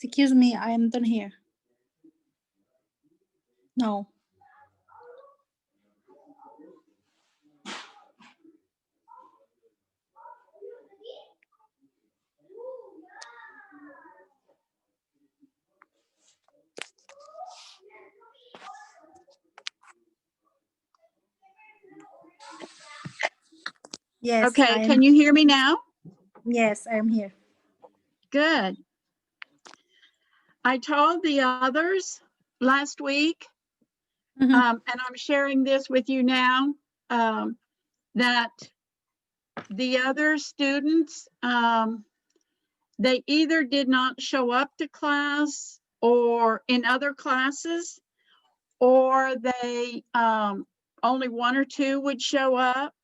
Excuse me, I am done here. No. Yes. Okay, can you hear me now? Yes, I am here. Good. I told the others last week, Mhm. and I'm sharing this with you now, that the other students, they either did not show up to class or in other classes, or they only one or two would show up.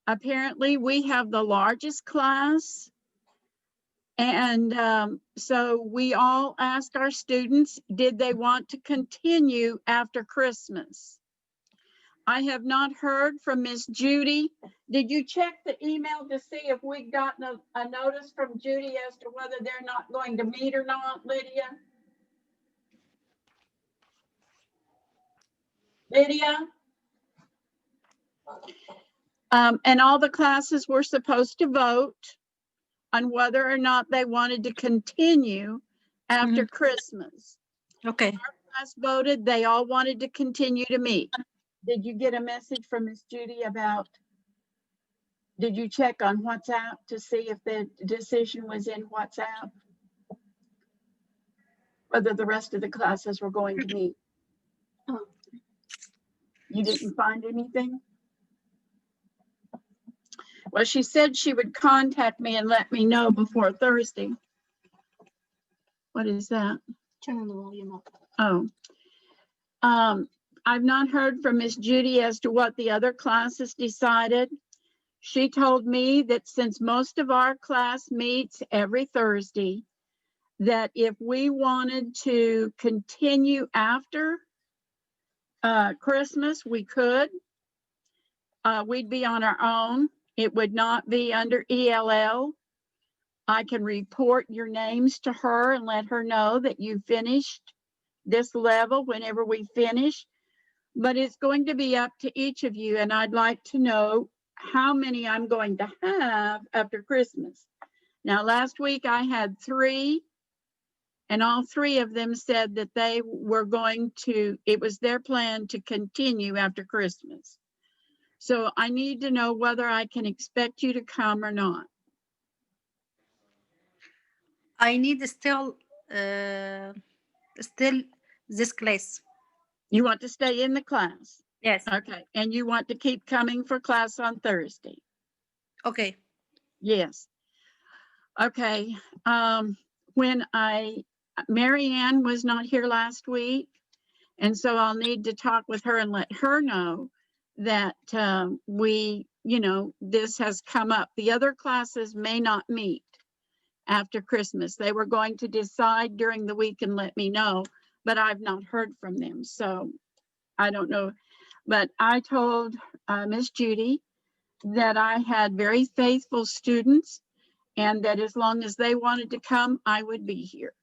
Apparently, we have the largest class. And so we all asked our students, did they want to continue after Christmas? I have not heard from Miss Judy. Did you check the email to see if we'd gotten a notice from Judy as to whether they're not going to meet or not, Lydia? Lydia? And all the classes were supposed to vote on whether or not they wanted to continue after Christmas. Okay. Our class voted, they all wanted to continue to meet. Did you get a message from Miss Judy about, did you check on WhatsApp to see if the decision was in WhatsApp? Whether the rest of the classes were going to meet? You didn't find anything? Well, she said she would contact me and let me know before Thursday. What is that? Turn the volume up. Oh. I've not heard from Miss Judy as to what the other classes decided. She told me that since most of our class meets every Thursday, that if we wanted to continue after Christmas, we could. We'd be on our own. It would not be under ELL. I can report your names to her and let her know that you finished this level whenever we finish. But it's going to be up to each of you, and I'd like to know how many I'm going to have after Christmas. Now, last week I had 3, and all 3 of them said that they were going to, it was their plan to continue after Christmas. So I need to know whether I can expect you to come or not. I need still this class. You want to stay in the class? Yes. Okay, and you want to keep coming for class on Thursday? Okay. Yes. Okay, when Mary Ann was not here last week, and so I'll need to talk with her and let her know that this has come up. The other classes may not meet after Christmas. They were going to decide during the week and let me know, but I've not heard from them, so I don't know. But I told Miss Judy that I had very faithful students and that as long as they wanted to come, I would be here.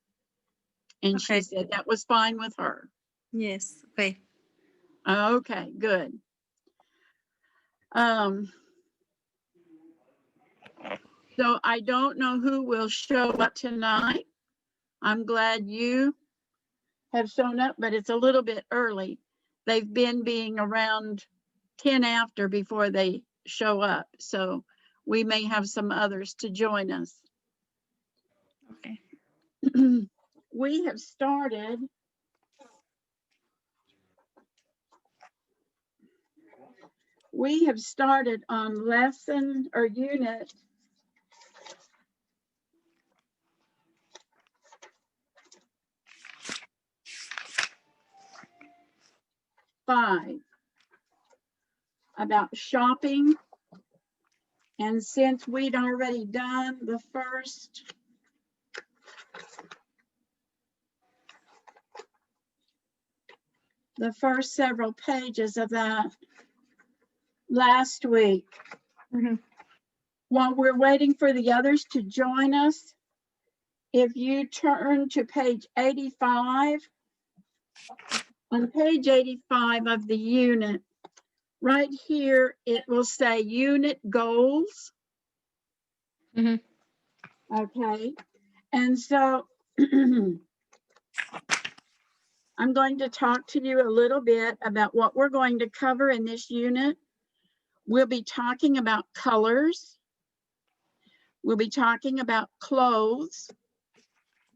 And Okay. she said that was fine with her. Yes. Okay. Okay, good. So I don't know who will show up tonight. I'm glad you have shown up, but it's a little bit early. They've been being around 10 after before they show up. So we may have some others to join us. Okay. We have started on lesson or unit 5 about shopping. And since we'd already done the first several pages of that last week, while we're waiting for the others to join us, if you turn to page 85, on page 85 of the unit, right here, it will say unit goals. Mhm. Okay. And so I'm going to talk to you a little bit about what we're going to cover in this unit. We'll be talking about colors. We'll be talking about clothes.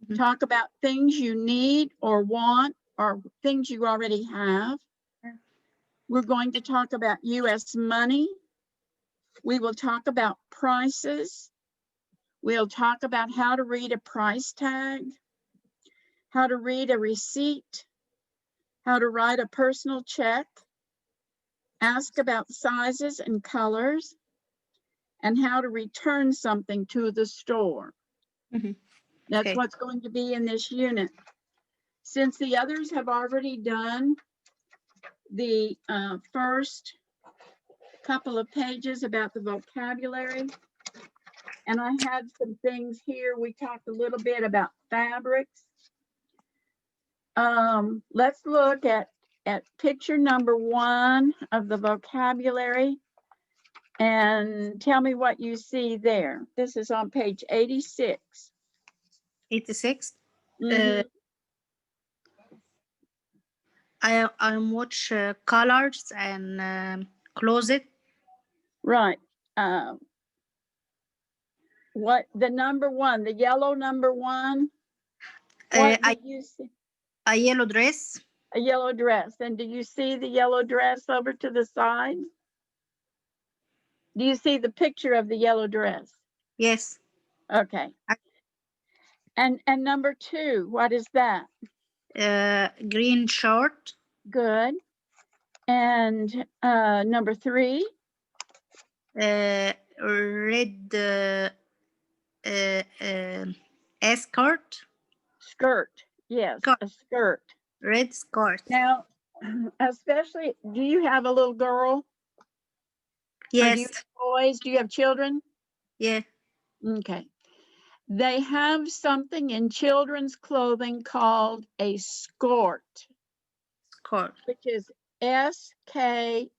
Mhm. Talk about things you need or want or things you already have. We're going to talk about US money. We will talk about prices. We'll talk about how to read a price tag, how to read a receipt, how to write a personal check, ask about sizes and colors, and how to return something to the store. Mhm. That's Okay. what's going to be in this unit. Since the others have already done the first couple of pages about the vocabulary, and I had some things here. We talked a little bit about fabrics. Let's look at picture number 1 of the vocabulary and tell me what you see there. This is on page 86. 86. Mhm. I watch colors and closet. Right. What the number 1, the yellow number 1? What I did you see? a yellow dress. A yellow dress. And do you see the yellow dress over to the side? Do you see the picture of the yellow dress? Yes. Okay. And number 2, what is that? Green short. Good. And number 3? Red escort. Skirt. Yes, Skirt. a skirt. Red skirt. Now, especially, do you have a little girl? Or do you Yes. have boys? Do you have children? Yeah. Okay. They have something in children's clothing called a skort, Skirt. which is Skort.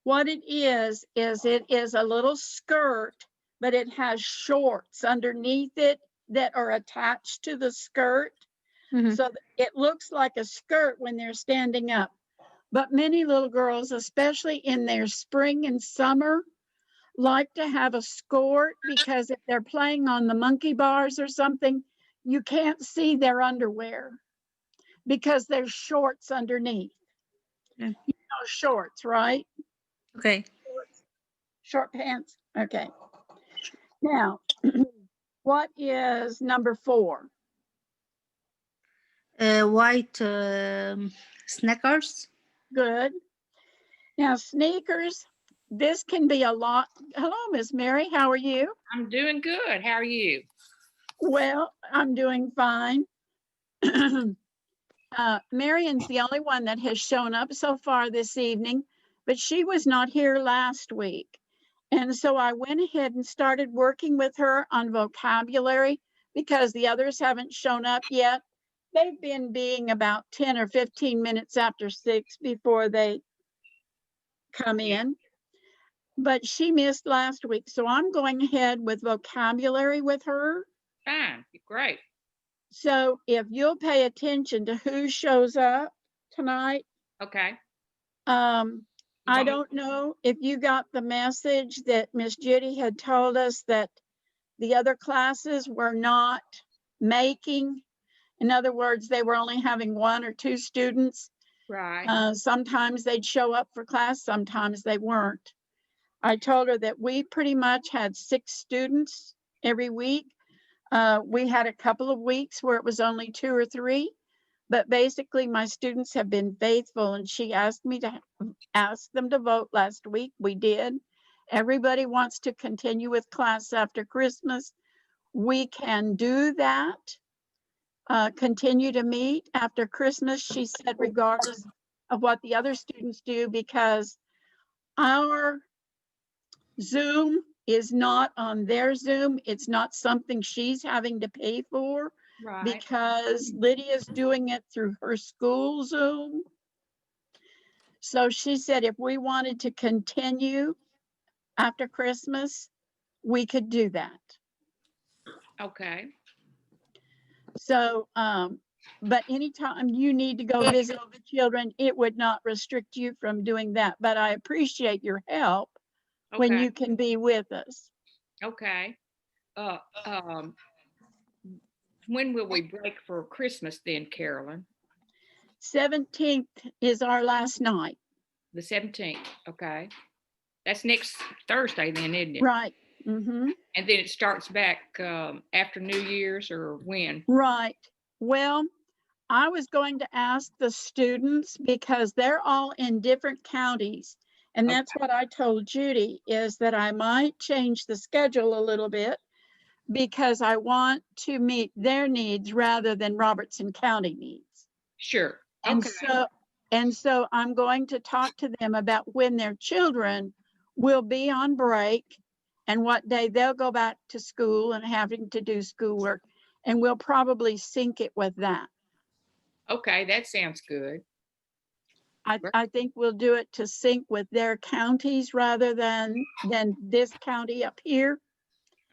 What it is it is a little skirt, but it has shorts underneath it that are attached to the skirt. Mhm. So it looks like a skirt when they're standing up. But many little girls, especially in their spring and summer, like to have a skort because if they're playing on the monkey bars or something, you can't see their underwear because there's shorts underneath. Yeah. You know, shorts, right? Okay. Short pants. Okay. Now, what is number 4? White sneakers. Good. Now, sneakers, this can be a lot. Hello, Miss Mary. How are you? I'm doing good. How are you? Well, I'm doing fine. Marion's the only one that has shown up so far this evening, but she was not here last week. And so I went ahead and started working with her on vocabulary because the others haven't shown up yet. They've been being about 10 or 15 minutes after 6 before they come in. But she missed last week. So I'm going ahead with vocabulary with her. Fine. Great. So if you'll pay attention to who shows up tonight. Okay. I don't know if you got the message that Miss Judy had told us that the other classes were not making. In other words, they were only having 1 or 2 students. Right. Sometimes they'd show up for class, sometimes they weren't. I told her that we pretty much had 6 students every week. We had a couple of weeks where it was only 2 or 3, but basically my students have been faithful, and she asked me to ask them to vote last week. We did. Everybody wants to continue with class after Christmas. We can do that. Continue to meet after Christmas, she said, regardless of what the other students do, because our Zoom is not on their Zoom. It's not something she's having to pay for Right. because Lydia's doing it through her school Zoom. So she said if we wanted to continue after Christmas, we could do that. Okay. So, but anytime you need to go visit the children, it would not restrict you from doing that. But I appreciate your help when Okay. you can be with us. Okay. Uh, um, when will we break for Christmas then, Carolyn? 17th is our last night. The 17th. Okay. That's next Thursday then, isn't it? Right. Mm-hmm. And then it starts back after New Year's or when? Right. Well, I was going to ask the students because they're all in different counties. And that's what I told Judy is that I might change the schedule a little bit because I want to meet their needs rather than Robertson County needs. Sure. And Okay. so I'm going to talk to them about when their children will be on break and what day they'll go back to school and having to do schoolwork. And we'll probably sync it with that. Okay, that sounds good. I think we'll do it to sync with their counties rather than this county up here.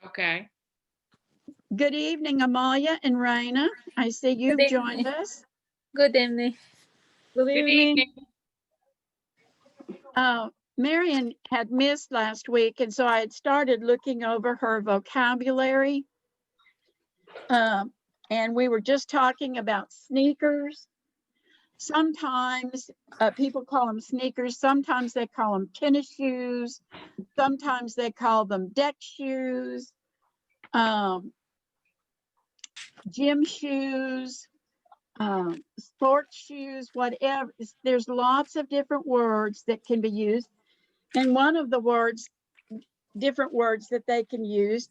Okay. Good evening, Amalia and Raina. I see you've joined us. Good evening. Good Good evening. evening. Marion had missed last week, and so I had started looking over her vocabulary. And we were just talking about sneakers. Sometimes people call them sneakers. Sometimes they call them tennis shoes. Sometimes they call them deck shoes, gym shoes, sports shoes, whatever. There's lots of different words that can be used. And one of the different words that they can use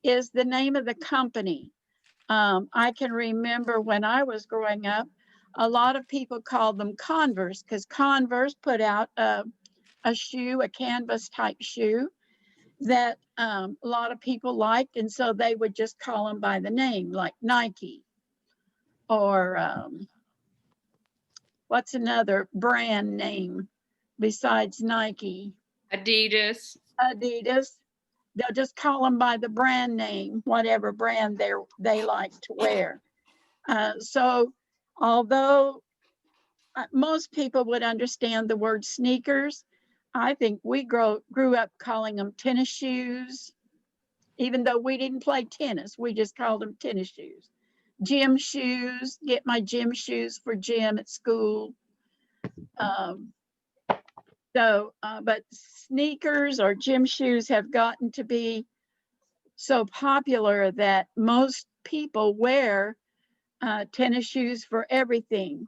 is the name of the company. I can remember when I was growing up, a lot of people called them Converse because Converse put out a shoe, a canvas type shoe that a lot of people liked. And so they would just call them by the name like Nike or what's another brand name besides Nike? Adidas. Adidas. They'll just call them by the brand name, whatever brand they like to wear. So although most people would understand the word sneakers, I think we grew up calling them tennis shoes, even though we didn't play tennis. We just called them tennis shoes. Gym shoes, get my gym shoes for gym at school. But sneakers or gym shoes have gotten to be so popular that most people wear tennis shoes for everything.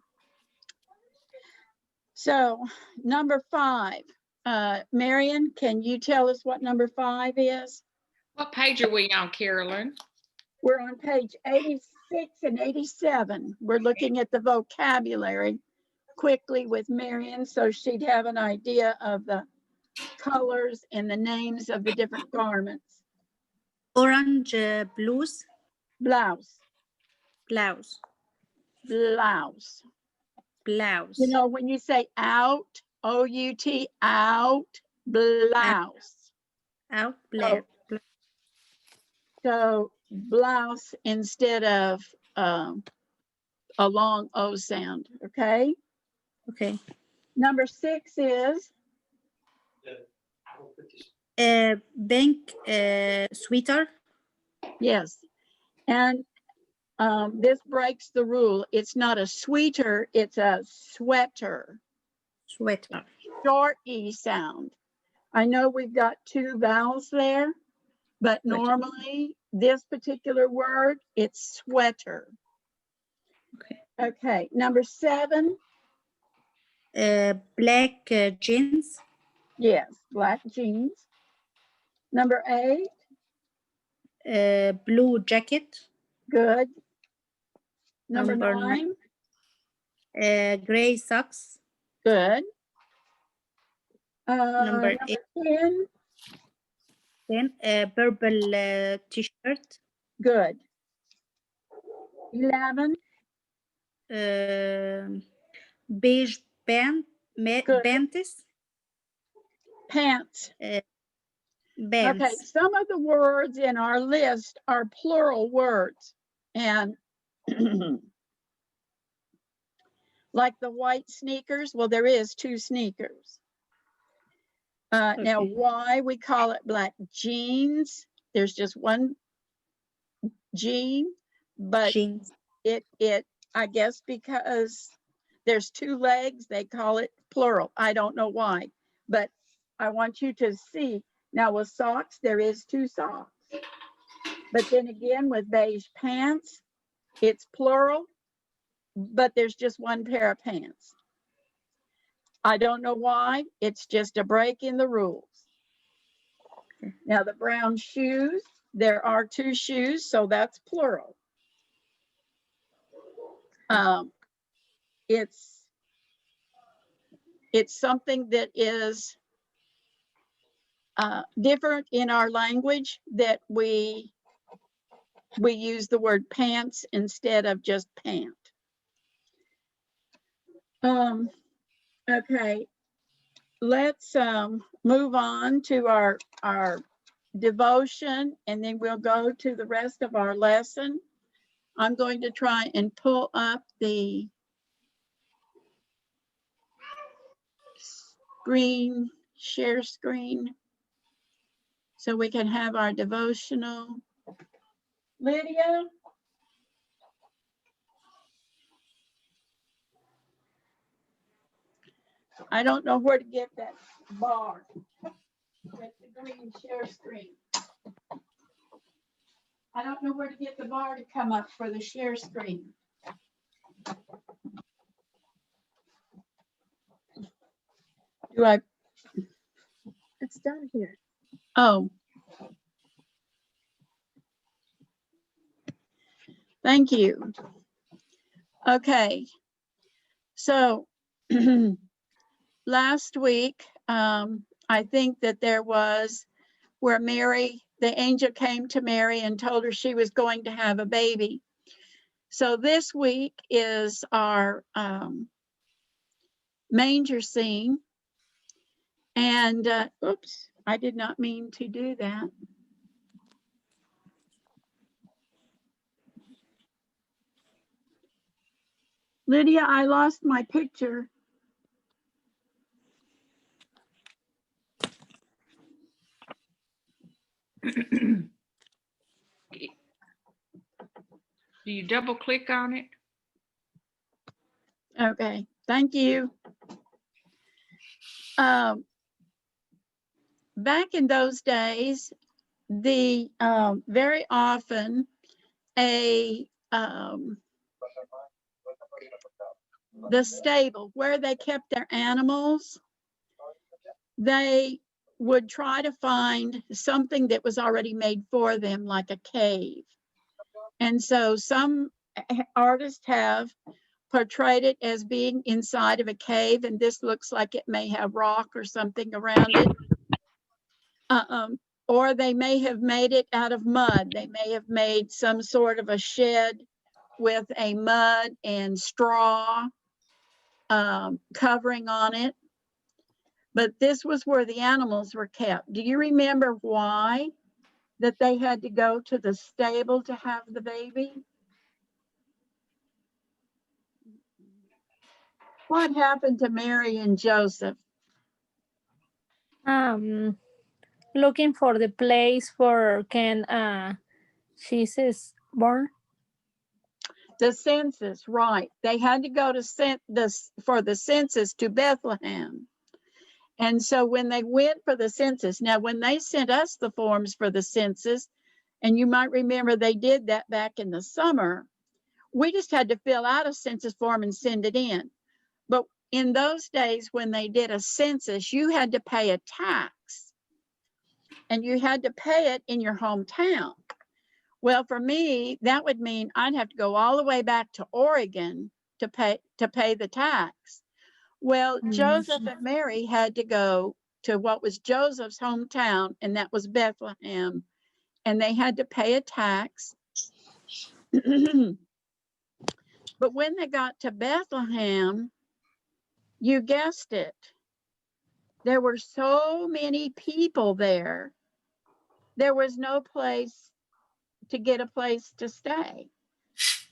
So number 5, Marion, can you tell us what number 5 is? What page are we on, Carolyn? We're on page 86 and 87. We're looking at the vocabulary quickly with Marion so she'd have an idea of the colors and the names of the different garments. Orange blouse. Blouse. Blouse. Blouse. Blouse. You know, when you say out, O-U-T, out, blouse. Out. Blouse. So blouse instead of a long O sound, okay? Okay. Number 6 is? Pink sweater. Yes. And this breaks the rule. It's not a sweater, it's a sweater. Sweater. Short E sound. I know we've got 2 vowels there, but normally this particular word, it's sweater. Okay. Okay, number 7. Black jeans. Yes, black jeans. Number 8. Blue jacket. Good. Number Number 9. Gray socks. Good. Number 10. 10. Purple t-shirt. Good. 11. Beige Good. panties. Pants. Pants. Okay, some of the words in our list are plural words, and like the white sneakers, well, there is 2 sneakers. Now, Okay. why we call it black jeans, there's just one jean, but Jeans. it I guess because there's 2 legs, they call it plural. I don't know why, but I want you to see. Now with socks, there is 2 socks. But then again, with beige pants, it's plural, but there's just 1 pair of pants. I don't know why. It's just a break in the rules. Now the brown shoes, there are 2 shoes, so that's plural. It's something that is different in our language, that we use the word pants instead of just pant. Okay, let's move on to our devotion, and then we'll go to the rest of our lesson. I'm going to try and pull up the screen, share screen, so we can have our devotional. Lydia? I don't know where to get that bar. With the green share screen. I don't know where to get the bar to come up for the share screen. Do I? It's down here. Oh. Thank you. Okay. So last week, I think that there was where Mary, the angel came to Mary and told her she was going to have a baby. So this week is our manger scene. And oops, I did not mean to do that. Lydia, I lost my picture. Do you double click on it? Okay, thank you. Back in those days, the very often the stable where they kept their animals, they would try to find something that was already made for them, like a cave. And so some artists have portrayed it as being inside of a cave, and this looks like it may have rock or something around it. Or they may have made it out of mud. They may have made some sort of a shed with a mud and straw covering on it. But this was where the animals were kept. Do you remember why that they had to go to the stable to have the baby? What happened to Mary and Joseph? Looking for the place for can Jesus born. The census, right. They had to go to for the census to Bethlehem. And so when they went for the census, now when they sent us the forms for the census, and you might remember they did that back in the summer, we just had to fill out a census form and send it in. But in those days when they did a census, you had to pay a tax, and you had to pay it in your hometown. Well, for me, that would mean I'd have to go all the way back to Oregon to pay the tax. Well, Joseph and Mary had to go to what was Joseph's hometown, and that was Bethlehem, and they had to pay a tax. But when they got to Bethlehem, you guessed it, there were so many people there, there was no place to get a place to stay.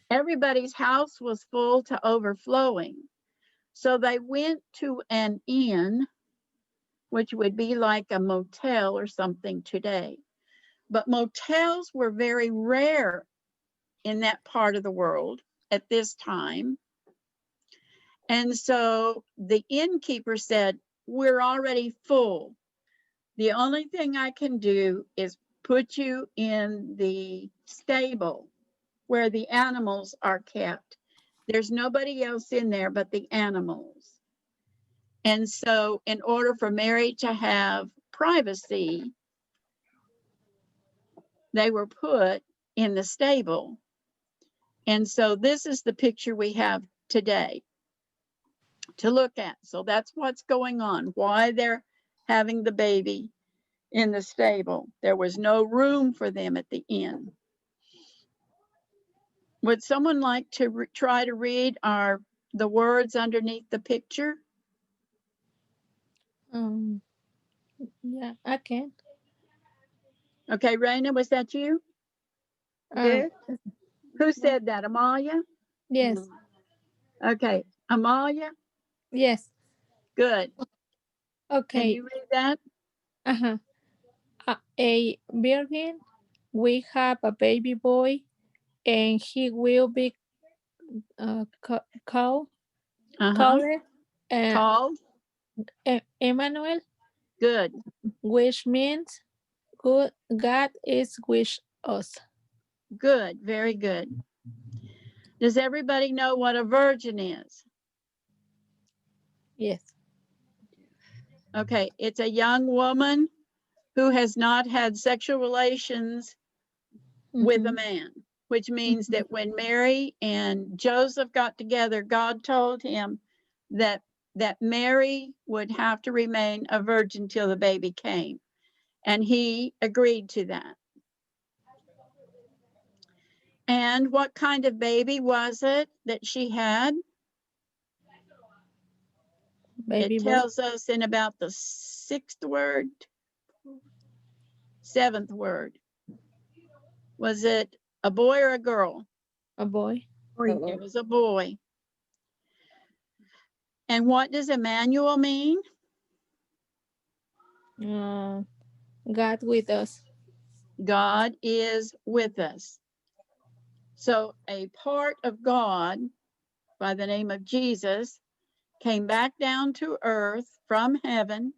Everybody's house was full to overflowing. So they went to an inn, which would be like a motel or something today. But motels were very rare in that part of the world at this time. And so the innkeeper said, we're already full. The only thing I can do is put you in the stable where the animals are kept. There's nobody else in there but the animals. And so in order for Mary to have privacy, they were put in the stable. And so this is the picture we have today to look at. So that's what's going on, why they're having the baby in the stable. There was no room for them at the inn. Would someone like to try to read the words underneath the picture? Yeah, I can. Okay, Raina, was that you? Yes. Who said that? Amalia? Yes, Okay, Amalia, yes. good. Can Okay. you read that? Uh-huh. A virgin, we have a baby boy, and he will be called Called, Emmanuel, good. which means good. God is with us. Good, very good. Does everybody know what a virgin is? Yes. Okay, it's a young woman who has not had sexual relations with a man, which means that when Mary and Joseph got together, God told him that Mary would have to remain a virgin till the baby came, and he agreed to that. And what kind of baby was it that she had? Baby It boy. tells us in about the seventh word. Was it a boy or a girl? A boy. It was a boy. And what does Emmanuel mean? God with us. God is with us. So a part of God by the name of Jesus came back down to earth from heaven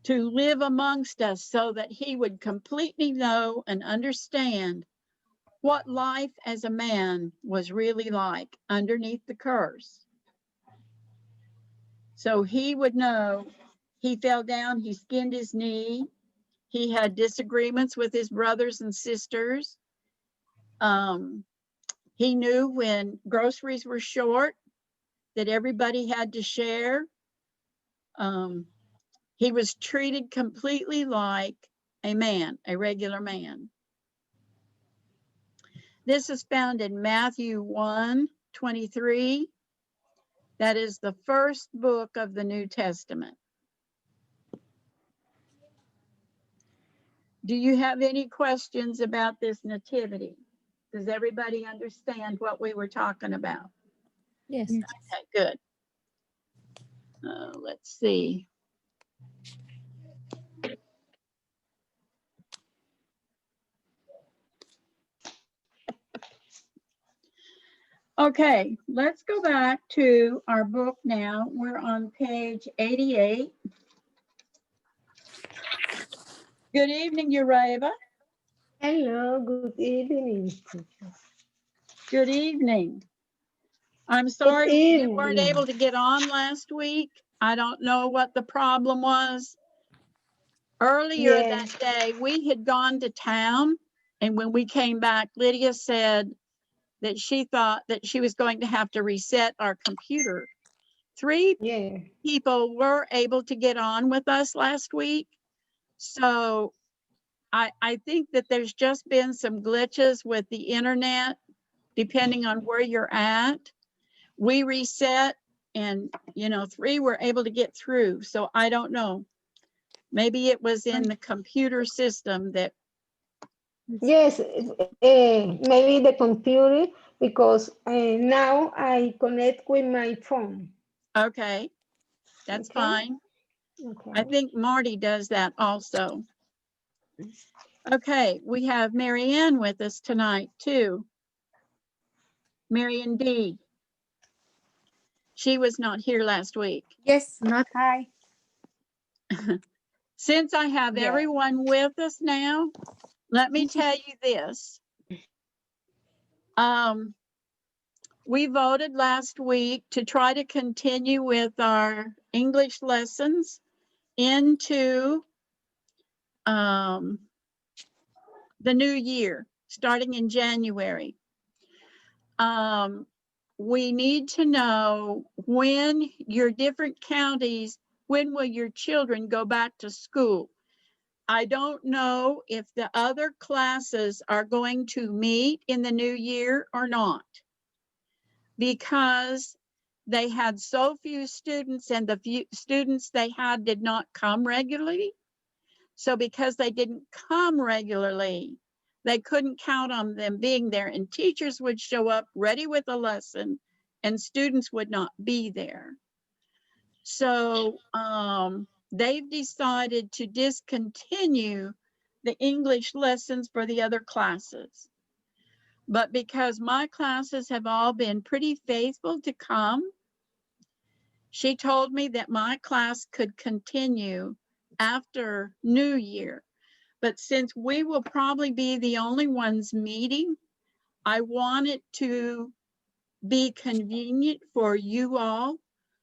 to live amongst us so that he would completely know and understand what life as a man was really like underneath the curse. So he would know. He fell down, he skinned his knee, he had disagreements with his brothers and sisters. He knew when groceries were short that everybody had to share. He was treated completely like a man, a regular man. This is found in Matthew 1:23. That is the first book of the New Testament. Do you have any questions about this nativity? Does everybody understand what we were talking about? Yes. Okay, good. Let's see. Okay, let's go back to our book now. We're on page 88. Good evening, Ureva. Hello, good evening. Good evening. I'm sorry you weren't evening. able to get on last week. I don't know what the problem was. Earlier that day, we had gone to town, and when we came back, Lydia said that she thought that she was going to have to reset our computer 3 Yeah. people were able to get on with us last week. So I think that there's just been some glitches with the internet, depending on where you're at. We reset and, 3 were able to get through. So I don't know. Maybe it was in the computer system that, Yes, maybe the computer because now I connect with my phone. okay, that's Okay. fine. Okay. I think Marty does that also. Okay, we have Mary Ann with us tonight too. Marion D. She was not here last week. Yes, not hi. Since I have Yeah. everyone with us now, let me tell you this. We voted last week to try to continue with our English lessons into the new year, starting in January. We need to know when your different counties, when will your children go back to school? I don't know if the other classes are going to meet in the new year or not, because they had so few students and the few students they had did not come regularly. So because they didn't come regularly, they couldn't count on them being there, and teachers would show up ready with a lesson and students would not be there. So they've decided to discontinue the English lessons for the other classes. But because my classes have all been pretty faithful to come, she told me that my class could continue after New Year. But since we will probably be the only ones meeting, I want it to be convenient for you all.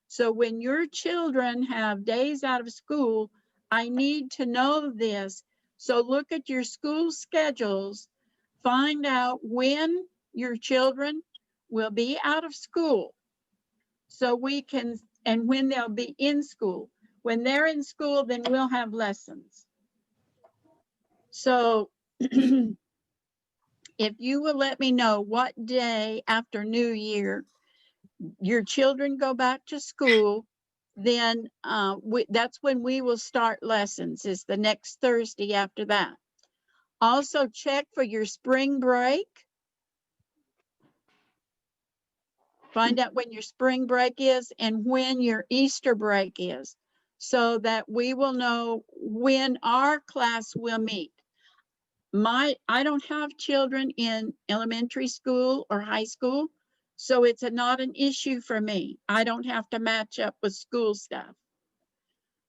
So when your children have days out of school, I need to know this. So look at your school schedules, find out when your children will be out of school. So we can, and when they'll be in school. When they're in school, then we'll have lessons. So if you will let me know what day after New Year your children go back to school, then that's when we will start lessons, is the next Thursday after that. Also check for your spring break. Find out when your spring break is and when your Easter break is, so that we will know when our class will meet. I don't have children in elementary school or high school, so it's not an issue for me. I don't have to match up with school stuff.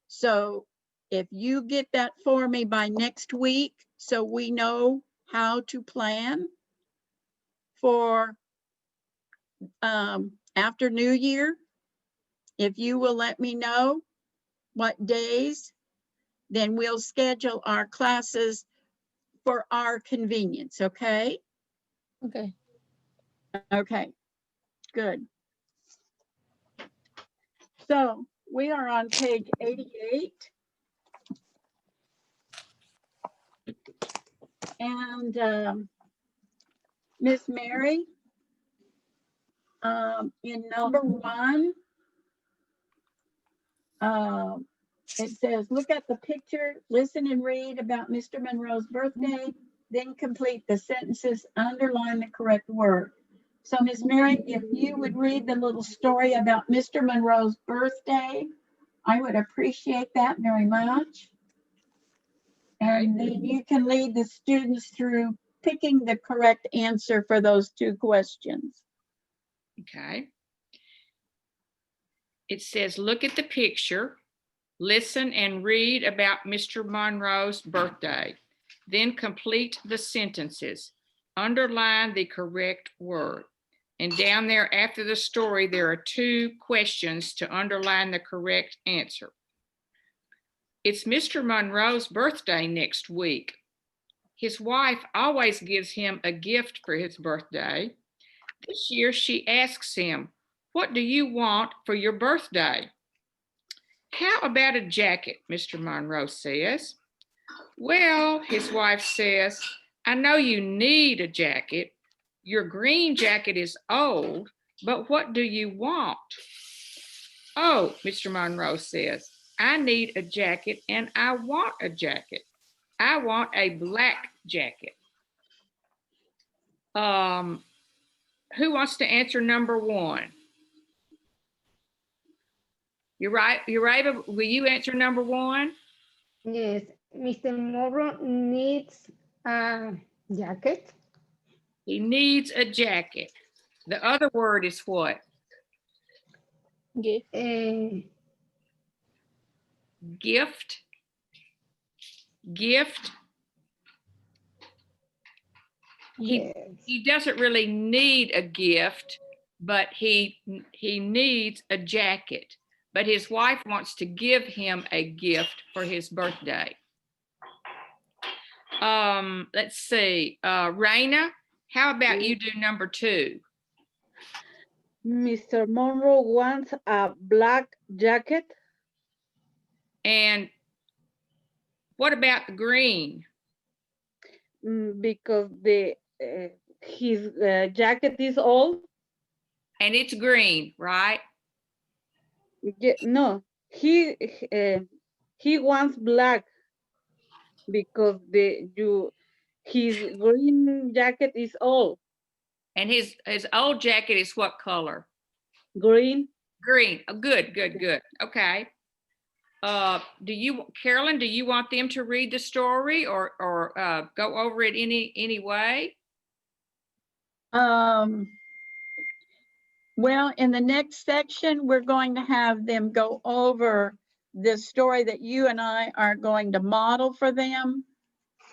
So if you get that for me by next week, so we know how to plan for after New Year, if you will let me know what days, then we'll schedule our classes for our convenience, okay? Okay. Okay, good. So we are on page 88. And Miss Mary, in number 1, it says, look at the picture, listen and read about Mr. Monroe's birthday, then complete the sentences, underline the correct word. So Miss Mary, if you would read the little story about Mr. Monroe's birthday, I would appreciate that very much. And then you can lead the students through picking the correct answer for those 2 questions. Okay. It says, look at the picture, listen and read about Mr. Monroe's birthday, then complete the sentences, underline the correct word. And down there after the story, there are 2 questions to underline the correct answer. It's Mr. Monroe's birthday next week. His wife always gives him a gift for his birthday. This year she asks him, What do you want for your birthday? How about a jacket? Mr. Monroe says. Well, his wife says, I know you need a jacket. Your green jacket is old, but what do you want? Oh, Mr. Monroe says, I need a jacket and I want a jacket. I want a black jacket. Who wants to answer number one? You're right. Will you answer number one? Yes, Mr. Morrow needs a jacket. He needs a jacket. The other word is what? Gift. Gift. Gift. Yes. He doesn't really need a gift, but he needs a jacket. But his wife wants to give him a gift for his birthday. Let's see. Raina, how about you do number two? Mr. Monroe wants a black jacket. And what about the green? Because his jacket is old. And it's green, right? Yeah, no, he wants black because his green jacket is old. And his old jacket is what color? Green. Green. Oh, good. Okay. Carolyn, do you want them to read the story or go over it any way? Well, in the next section, we're going to have them go over the story that you and I are going to model for them.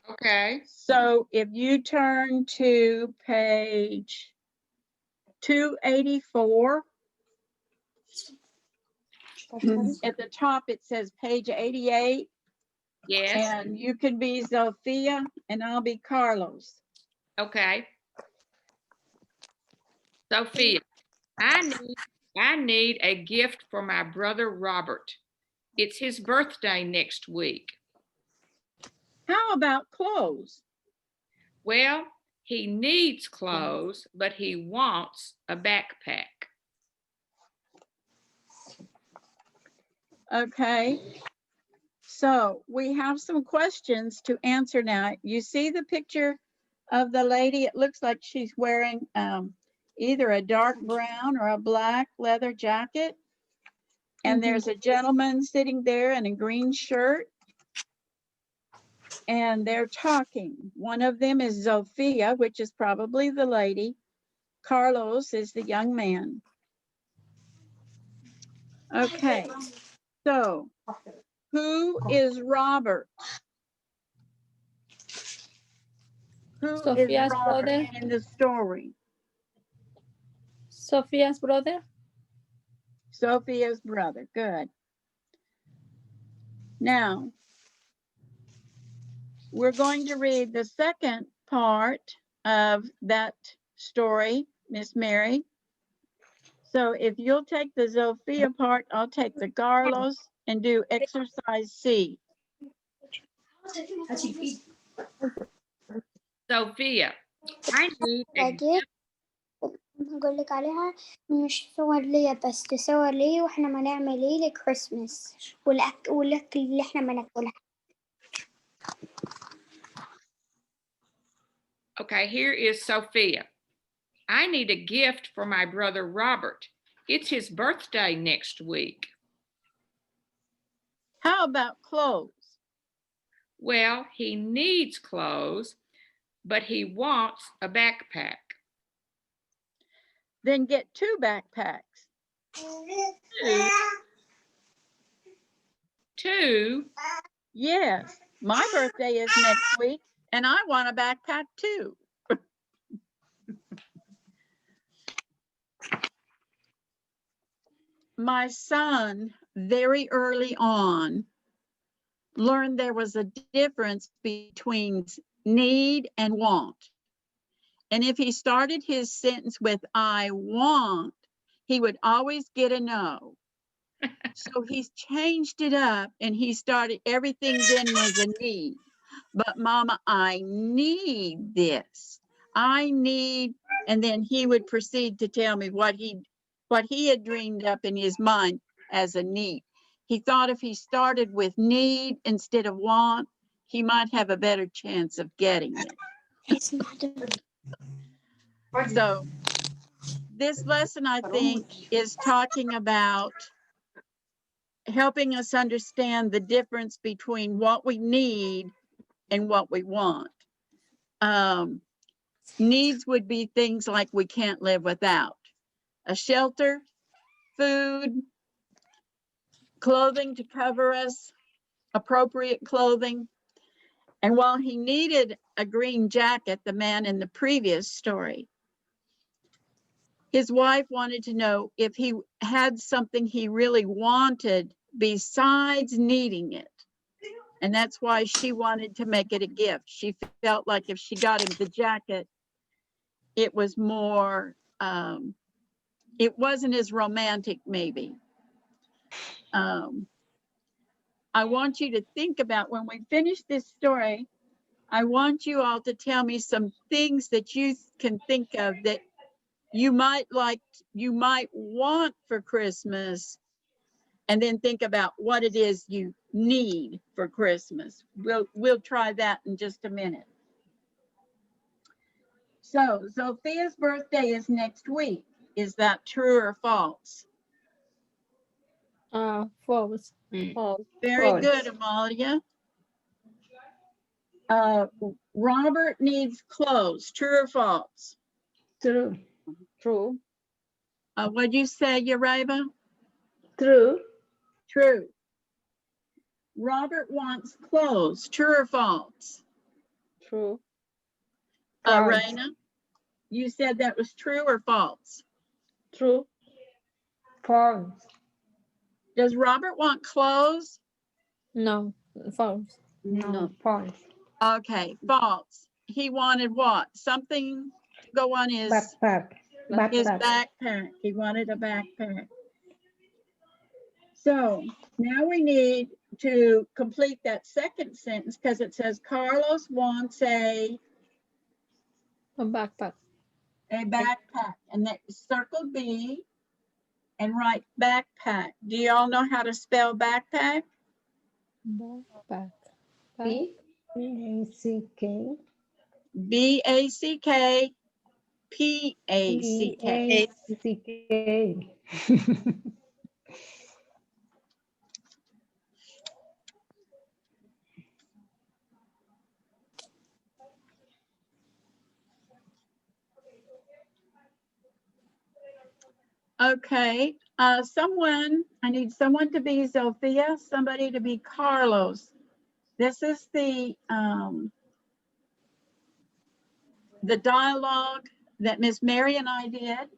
Okay. So if you turn to page 284, at the top it says page 88. Yes. And you can be Zofia and I'll be Carlos. Okay. Sophia, I need a gift for my brother Robert. It's his birthday next week. How about clothes? Well, he needs clothes, but he wants a backpack. Okay. So we have some questions to answer now. You see the picture of the lady? It looks like she's wearing either a dark brown or a black leather jacket. And there's a gentleman sitting there in a green shirt. And they're talking. One of them is Zofia, which is probably the lady. Carlos is the young man. Okay, so who is Robert? Who is Sophia's Robert brother. in the story? Sophia's brother. Sophia's brother, good. Now, we're going to read the second part of that story, Miss Mary. So if you'll take the Zofia part, I'll take the Carlos and do exercise C. Sophia, I need a gift. هقول لك عليها مش صور ليا بس تصور لي واحنا ما نعمل ايه لكريسماس والاكل اللي احنا ما ناكلها. Okay, here is Sophia. I need a gift for my brother Robert. It's his birthday next week. How about clothes? Well, he needs clothes, but he wants a backpack. Then get 2 backpacks. 2? Yes, my birthday is next week and I want a backpack too. My son, very early on, learned there was a difference between need and want. And if he started his sentence with, I want, he would always get a no. So he's changed it up and he started, everything then was a need. But Mama, I need this. I need, and then he would proceed to tell me what he had dreamed up in his mind as a need. He thought if he started with need instead of want, he might have a better chance of getting it. It's not a So this lesson, I think, is talking about helping us understand the difference between what we need and what we want. Needs would be things like we can't live without: a shelter, food, clothing to cover us, appropriate clothing. And while he needed a green jacket, the man in the previous story, his wife wanted to know if he had something he really wanted besides needing it. And that's why she wanted to make it a gift. She felt like if she got him the jacket, it was more, it wasn't as romantic maybe. I want you to think about, when we finish this story, I want you all to tell me some things that you can think of that you might like, you might want for Christmas, and then think about what it is you need for Christmas. We'll try that in just a minute. So Sophia's birthday is next week. Is that true or false? False. False. Very False. good, Amalia. Robert needs clothes. True or false? True. True. What'd you say, Yareva? True. True. Robert wants clothes. True or false? True. False. Raina, you said that was true or false? True. False. Does Robert want clothes? No, false. No, false. Okay, false. He wanted what? Something to go on his Backpack. backpack. He wanted a backpack. So now we need to complete that second sentence because it says Carlos wants a A backpack. backpack, and that circle B and write backpack. Do you all know how to spell backpack? Backpack. B-A-C-K. B-A-C-K, P-A-C-K. B-A-C-K. Okay, I need someone to be Sophia, somebody to be Carlos. This is the dialogue that Miss Mary and I did.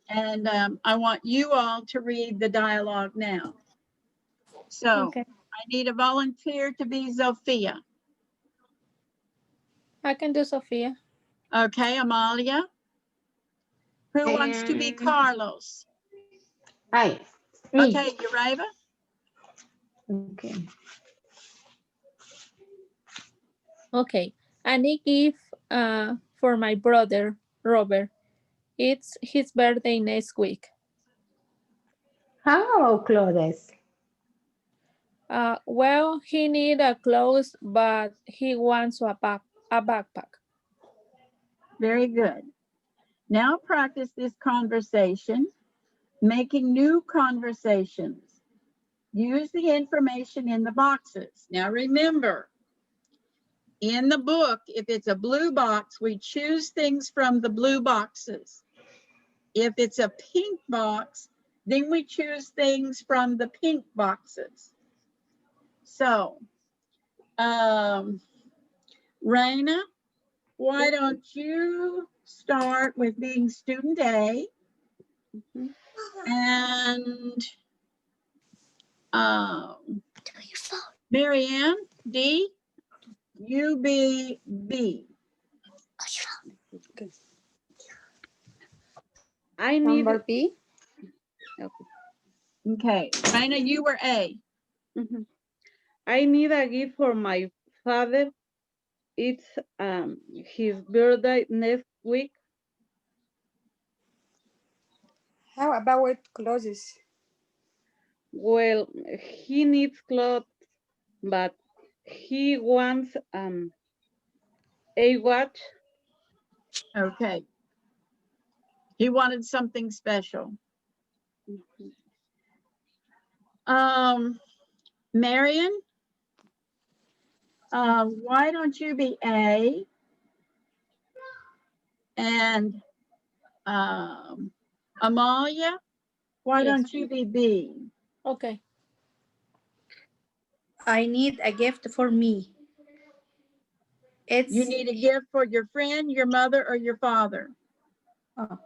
And I want you all to read the dialogue now. So Okay. I need a volunteer to be Sophia. I can do Sophia. Okay, Amalia. Who wants to be Carlos? Me. Okay, Yareva. Okay. Okay. I need gift for my brother, Robert. It's his birthday next week. How clothes? Well, he need a clothes, but he wants a backpack. Very good. Now practice this conversation, making new conversations. Use the information in the boxes. Now remember, in the book, if it's a blue box, we choose things from the blue boxes. If it's a pink box, then we choose things from the pink boxes. So, Raina, why don't you start with being student A, and Marianne, D, you be B. I need Number B. Okay. Okay, Raina, you were A. Mhm. I need a gift for my father. It's his birthday next week. How about clothes? Well, he needs clothes, but he wants a watch. Okay. He wanted something special. Marion, why don't you be A? And Amalia, why Yes. don't you be B? Okay. I need a gift for me. It's You need a gift for your friend, your mother, or your father. um,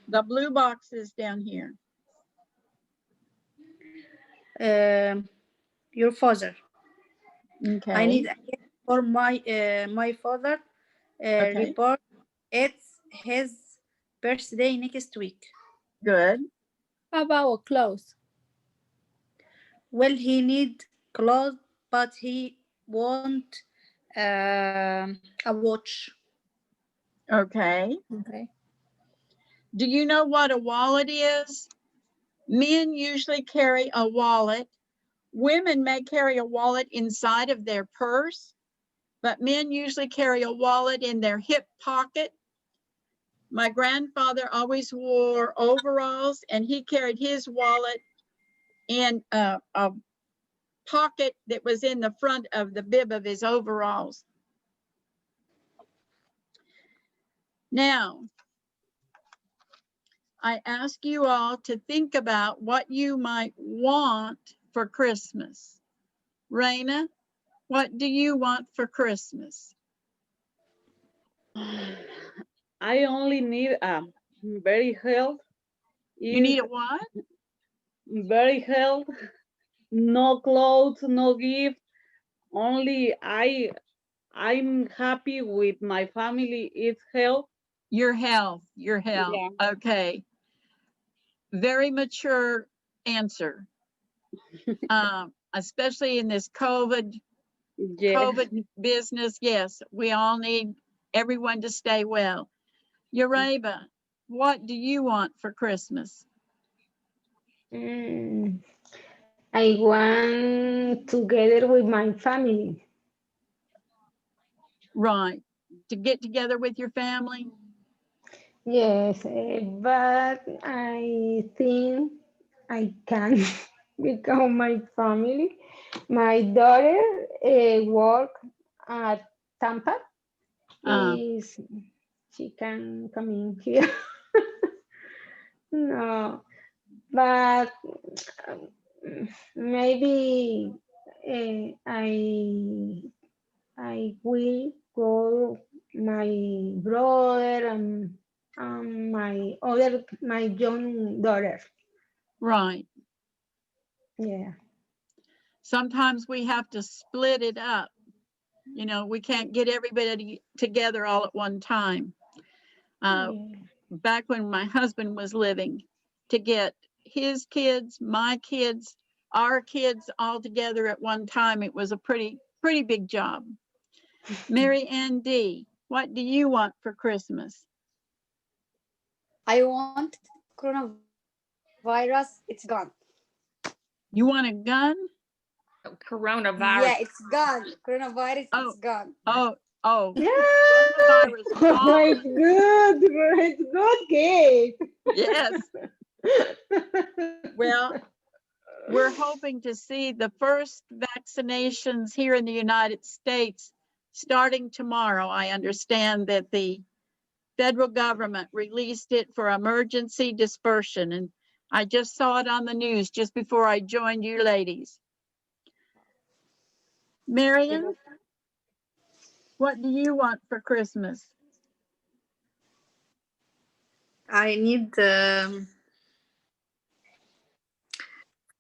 The blue box is down here. your father. Okay. I need a gift for my father. Okay. Report. It's his birthday next week. Good. How about clothes? Well, he need clothes, but he want a watch. Okay. Okay. Do you know what a wallet is? Men usually carry a wallet. Women may carry a wallet inside of their purse, but men usually carry a wallet in their hip pocket. My grandfather always wore overalls, and he carried his wallet in a pocket that was in the front of the bib of his overalls. Now, I ask you all to think about what you might want for Christmas. Raina, what do you want for Christmas? I only need very health. You need a what? Very health. No clothes, no gift. Only I'm happy with my family. It's health. Your health, your health. Yeah. Okay. Very mature answer. Especially in this COVID Yeah. business. Yes, we all need everyone to stay well. Ureba, what do you want for Christmas? I want together with my family. Right. To get together with your family? Yes, but I think I can become my family. My daughter work at Tampa. Is she can come in here? No, but maybe I will go my brother and my young daughter. Right. Yeah. Sometimes we have to split it up. You know, we can't get everybody together all at one time. Yeah. Back when my husband was living, to get his kids, my kids, our kids all together at one time, it was a pretty big job. Mary Ann D, what do you want for Christmas? I want coronavirus. It's gone. You want a gun? Coronavirus. Yeah, it's gone. Coronavirus, Oh. it's gone. Oh, Yeah. coronavirus Very gone. good. Very good, Kate. Yes. Well, we're hoping to see the first vaccinations here in the United States starting tomorrow. I understand that the federal government released it for emergency dispersion, and I just saw it on the news just before I joined you ladies. Marion, what do you want for Christmas? I need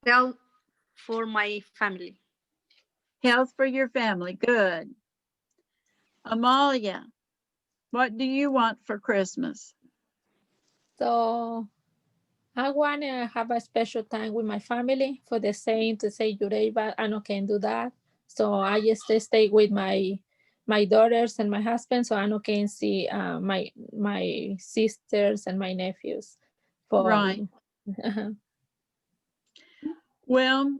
help for my family. Health for your family. Good. Amalia, what do you want for Christmas? So I want to have a special time with my family for the same to say Yurei, but I no can do that. So I just stay with my daughters and my husband, so I no can see my sisters and my nephews. For Right. Well,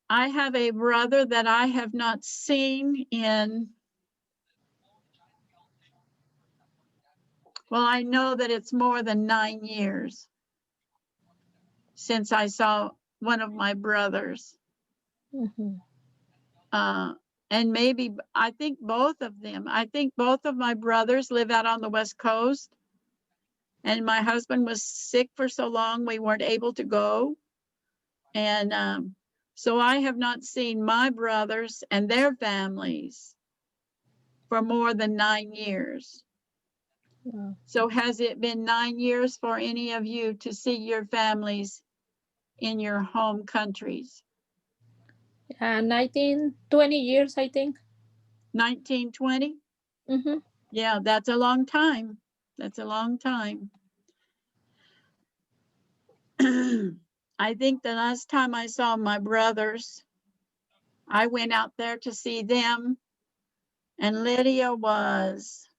I have a brother that I have not seen in, well, I know that it's more than 9 years since I saw one of my brothers. Mhm. And maybe, I think both of them, I think both of my brothers live out on the West Coast. And my husband was sick for so long, we weren't able to go. And so I have not seen my brothers and their families for more than 9 years. Wow. So has it been 9 years for any of you to see your families in your home countries? 19, 20 years, I think. 1920? Mm-hmm. Yeah, that's a long time. That's a long time. I think the last time I saw my brothers, I went out there to see them, and Lydia was,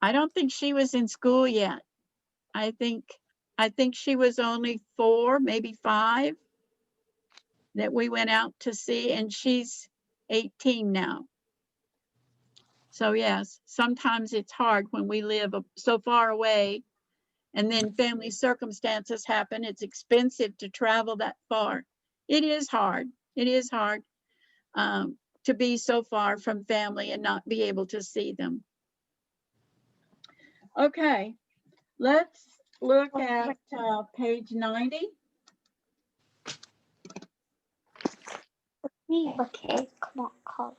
I don't think she was in school yet. I think she was only 4, maybe 5 that we went out to see, and she's 18 now. So yes, sometimes it's hard when we live so far away and then family circumstances happen. It's expensive to travel that far. It is hard. It is hard to be so far from family and not be able to see them. Okay, let's look at page 90. Okay, come on, call.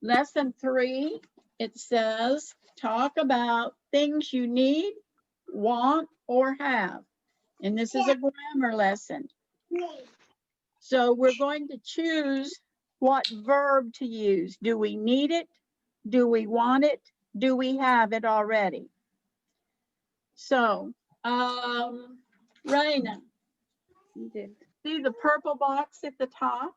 Lesson 3, it says, talk about things you need, want, or have. And this is a grammar lesson. So we're going to choose what verb to use. Do we need it? Do we want it? Do we have it already? So, Raina, Yes. see the purple box at the top?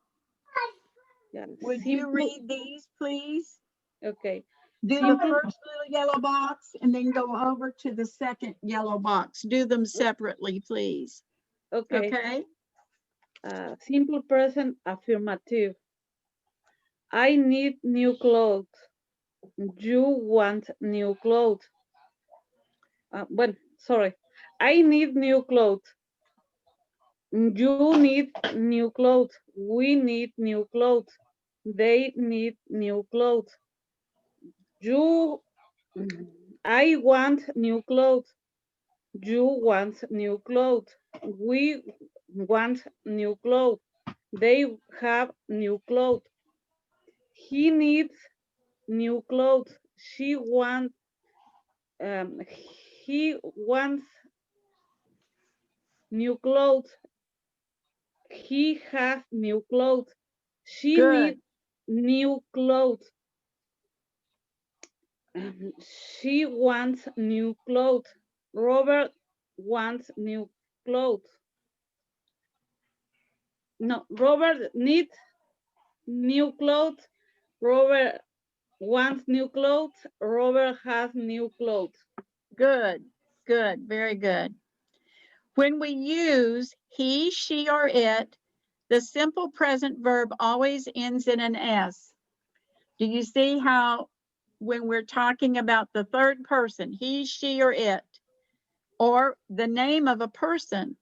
Yeah. Would Simple. you read these, please? Okay. Do the Simple. first little yellow box and then go over to the second yellow box. Do them separately, please. Okay. Okay? Simple present affirmative. I need new clothes. You want new clothes. Well, sorry. I need new clothes. You need new clothes. We need new clothes. They need new clothes. I want new clothes. You want new clothes. We want new clothes. They have new clothes. He needs new clothes. He wants new clothes. He has new clothes. She Good. needs new clothes. She wants new clothes. Robert wants new clothes. No, Robert needs new clothes. Robert wants new clothes. Robert has new clothes. Good, good, very good. When we use he, she, or it, the simple present verb always ends in an S. Do you see how when we're talking about the third person, he, she, or it, or the name of a person,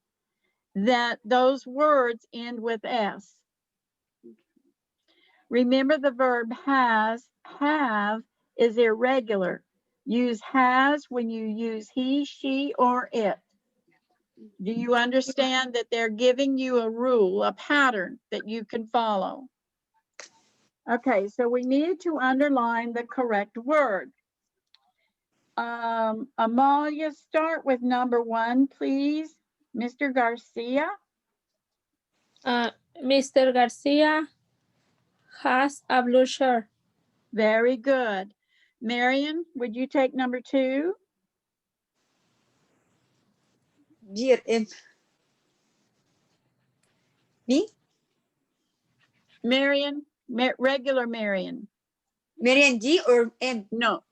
that those words end with S? Remember the verb has, have is irregular. Use has when you use he, she, or it. Do you understand that they're giving you a rule, a pattern that you can follow? Okay, so we need to underline the correct word. Amalia, start with number 1, please. Mr. Garcia. Mr. Garcia has a blue shirt. Very good. Marion, would you take number 2? G or M? Me? Marion, regular Marion. Marian G or M? No,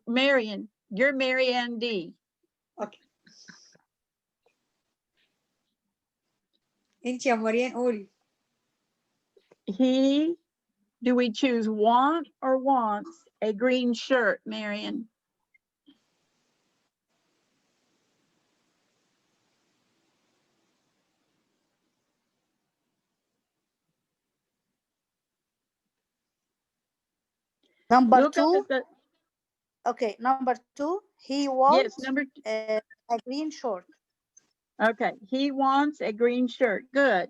Marion. You're Marianne D. Okay. انت يا مريان قولي. Do we choose want or wants a green shirt, Marion? Number Look up 2. at the, Okay, number 2. He yes, wants number, a green short. okay, he wants a green shirt. Good.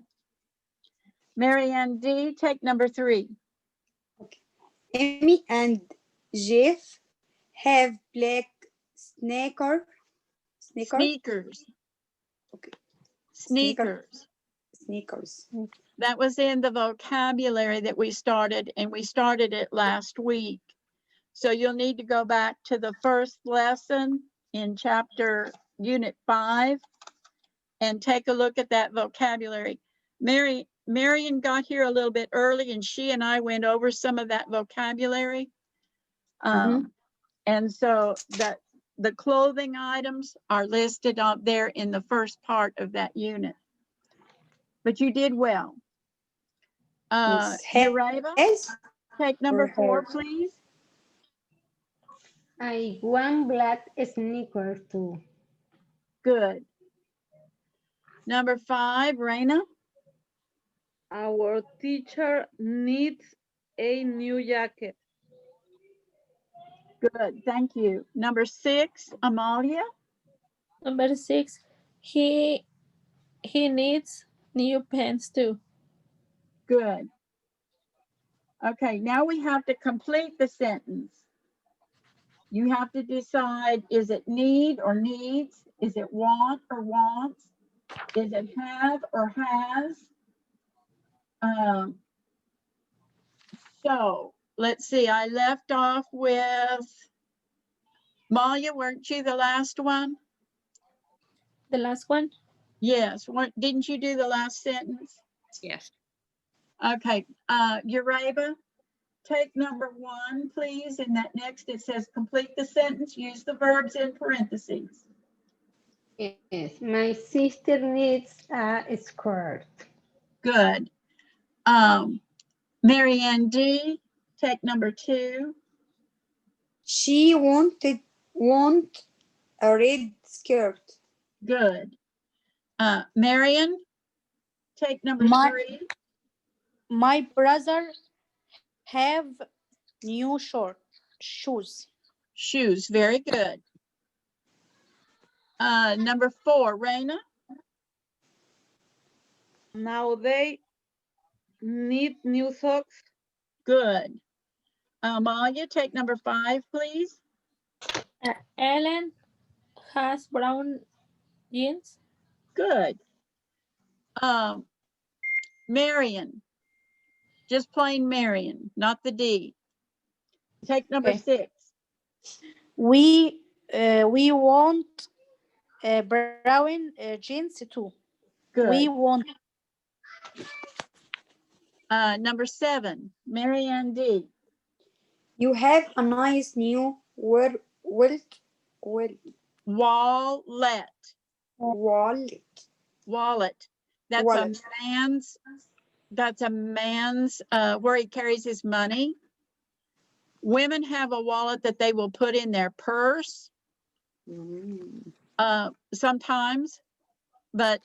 Marianne D, take number 3. Amy and Jeff have black sneakers. Sneakers. Okay. Sneakers. Sneakers. That was in the vocabulary that we started, and we started it last week. So you'll need to go back to the first lesson in unit 5 and take a look at that vocabulary. Marion got here a little bit early, and she and I went over some of that vocabulary. And so that the clothing items are listed up there in the first part of that unit. But you did well. Uraiva, take number 4, please. I want black sneakers too. Good. Number 5, Raina. Our teacher needs a new jacket. Good, thank you. Number 6, Amalia. Number 6, he needs new pants too. Good. Okay, now we have to complete the sentence. You have to decide, is it need or needs? Is it want or wants? Is it have or has? So let's see, I left off with Malia, weren't you the last one? The last one? Yes, didn't you do the last sentence? Yes. Okay, Uraiva, take number 1, please. And that next, it says complete the sentence, use the verbs in parentheses. Yes, my sister needs a skirt. Good. Marianne D, take number 2. She want a red skirt. Good. Marion, take number 3. My brother have new shoes. Shoes, very good. Number 4, Raina. Now they need new socks. Good. Amalia, take number 5, please. Ellen has brown jeans. Good. Marion, just plain Marion, not the D. Take number 6. We want brown jeans too. Good. We want. Number 7, Marianne D. You have a nice new wallet. That's a man's where he carries his money. Women have a wallet that they will put in their purse sometimes, but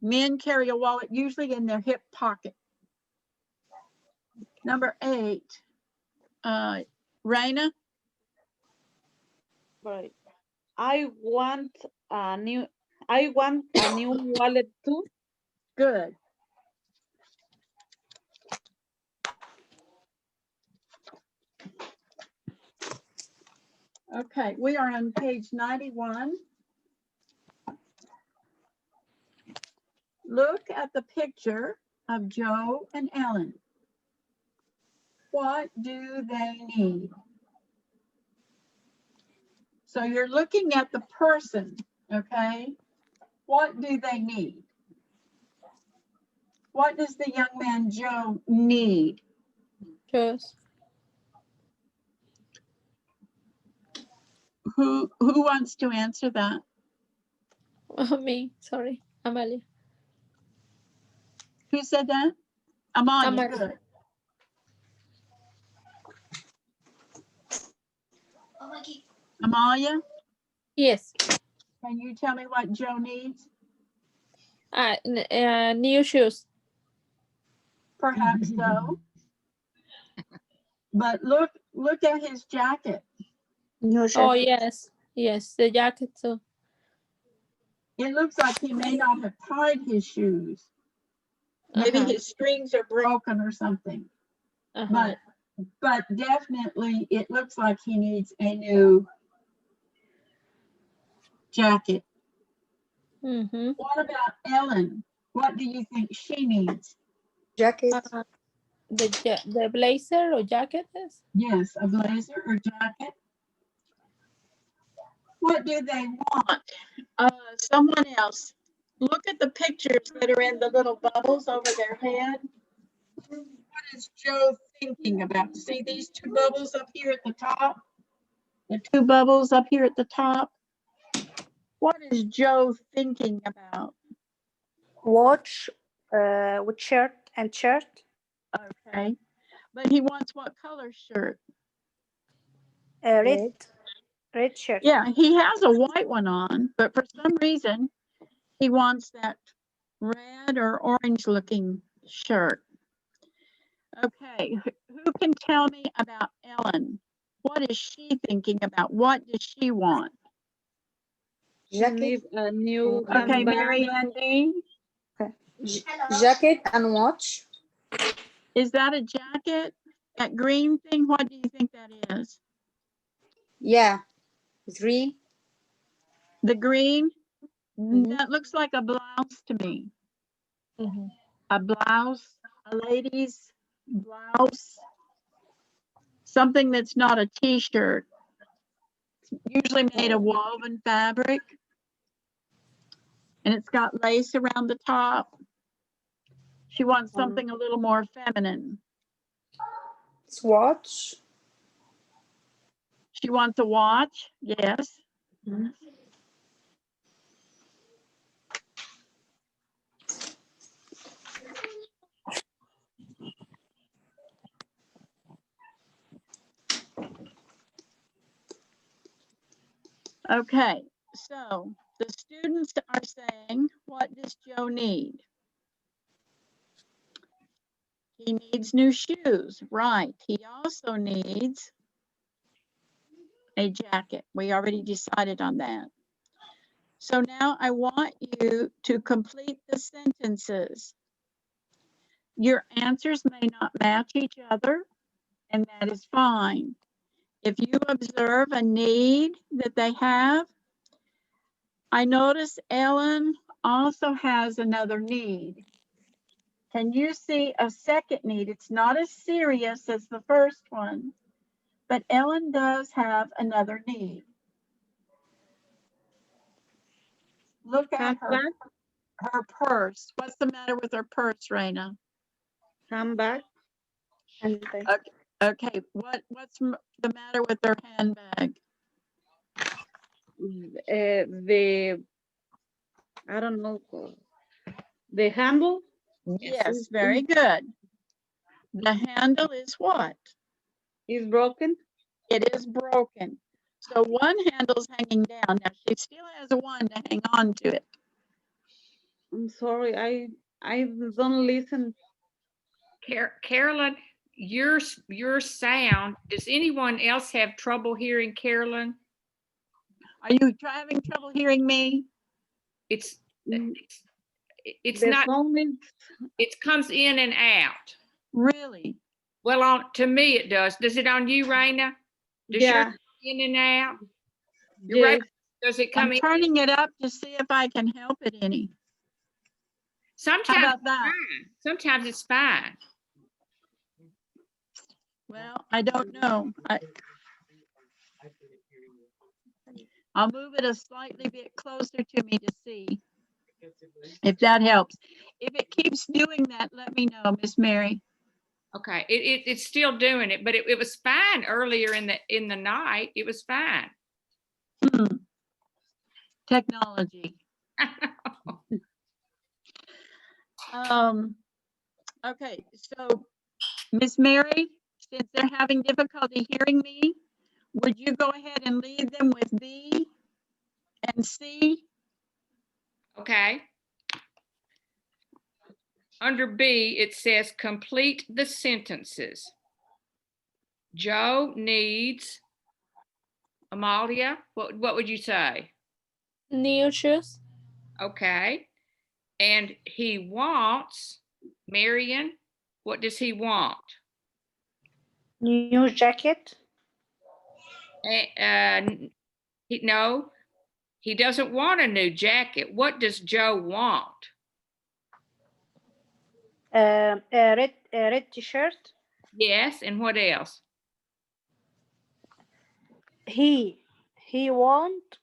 men carry a wallet usually in their hip pocket. Number 8, Raina. Right. I want a new wallet too. Good. Okay, we are on page 91. Look at the picture of Joe and Ellen. What do they need? So you're looking at the person, okay? What do they need? What does the young man Joe need? Shoes. Who wants to answer that? Oh, me. Sorry. Amalia. Who said that? Amalia, Amalia. good. Amalia, Yes. can you tell me what Joe needs? New shoes. Perhaps so. But look at his jacket. New Oh, jacket. yes. Yes, the jacket too. It looks like he may not have tied his shoes. Maybe Uh-huh. his strings are broken or something. Uh-huh. But definitely it looks like he needs a new jacket. Mm-hmm. What about Ellen? What do you think she needs? Jacket. The blazer or jacket is? Yes, a blazer or jacket. What do they want? Someone else. Look at the pictures that are in the little bubbles over their head. What is Joe thinking about? See these two bubbles up here at the top? The two bubbles up here at the top? What is Joe thinking about? Watch with shirt and shirt. Okay. But he wants what color shirt? Red. Red shirt. Yeah, he has a white one on, but for some reason, he wants that red or orange looking shirt. Okay, who can tell me about Ellen? What is she thinking about? What does she want? She Jacket. needs a new Okay, handbag. Mary Ann Dean, Jacket and watch. is that a jacket? That green thing, what do you think that is? Yeah. 3. The green? Mhm. That looks like a blouse to me. Mm-hmm. A blouse, a lady's blouse, something that's not a t-shirt. Usually made of woven fabric. And it's got lace around the top. She wants something a little more feminine. Watch. She wants a watch, yes. Okay, so the students are saying, what does Joe need? He needs new shoes, right. He also needs a jacket. We already decided on that. So now I want you to complete the sentences. Your answers may not match each other, and that is fine. If you observe a need that they have, I notice Ellen also has another need. Can you see a second need? It's not as serious as the first one, but Ellen does have another need. Look at her purse. What's the matter with her purse, Raina? Handbag. Okay, what's the matter with her handbag? I don't know, the handle. Yes, very good. The handle is what? Is broken. It is broken. So one handle's hanging down. Now she still has a one to hang on to it. I'm sorry, I don't listen. Carolyn, your sound, does anyone else have trouble hearing Carolyn? Are you having trouble hearing me? It's The not, phone is, it comes in and out. Really? Well, to me it does. Does it on you, Raina? Does yeah, yours in and out? yes. Does it come I'm in? turning it up to see if I can help it any. Sometimes How about it's that? fine. Sometimes it's fine. Well, I don't know. I'll move it a slightly bit closer to me to see if that helps. If it keeps doing that, let me know, Miss Mary. Okay, it's still doing it, but it was fine earlier in the night. It was fine. Technology. Okay, so Miss Mary, since they're having difficulty hearing me, would you go ahead and lead them with B and C? Okay. Under B, it says complete the sentences. Joe needs, Amalia, what would you say? New shoes. Okay. And he wants, Marion, what does he want? New jacket. No, he doesn't want a new jacket. What does Joe want? A red t-shirt. Yes, and what else? He want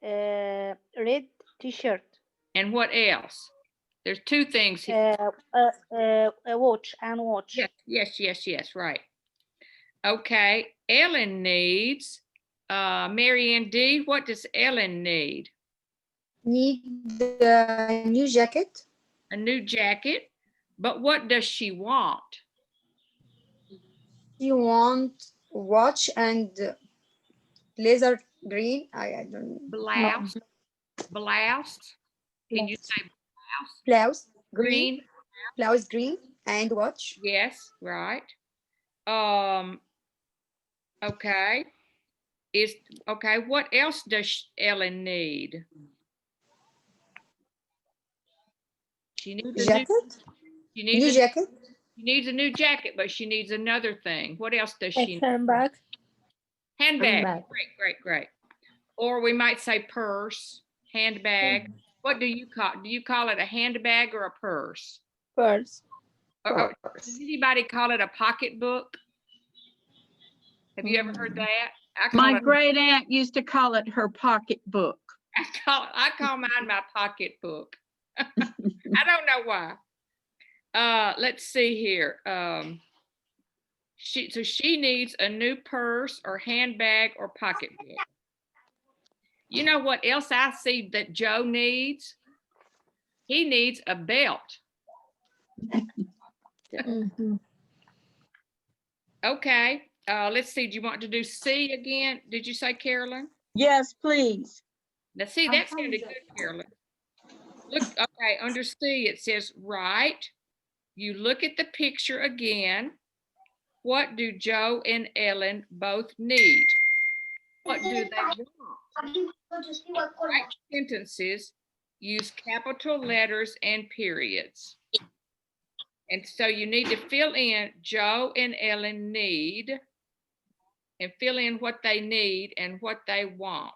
a red t-shirt. And what else? There's two things. A watch and watch. Yes, right. Okay, Ellen needs, Marianne D, what does Ellen need? Need the new jacket. A new jacket, but what does she want? You want watch and blazer green. I don't know. Blouse. Blouse. Can you say Blouse green? Blouse green and watch. Yes, right. Okay. Okay, what else does Ellen need? She needs a Jacket. New jacket. She needs a new jacket, but she needs another thing. What else does she need? Handbag. Handbag. Great. Or we might say purse, handbag. What do you call? Do you call it a handbag or a purse? Purse. Does anybody call it a pocketbook? Have you ever heard that? My great aunt used to call it her pocketbook. I call mine my pocketbook. I don't know why. Let's see here. She needs a new purse or handbag or pocketbook. You know what else I see that Joe needs? He needs a belt. Okay. Let's see. Do you want to do C again? Did you say Carolyn? Yes, please. Now see, that sounded good, Carolyn. Look, okay, under C it says right. You look at the picture again. What do Joe and Ellen both need? What do they want? Write sentences, use capital letters and periods. And so you need to fill in Joe and Ellen need and fill in what they need and what they want.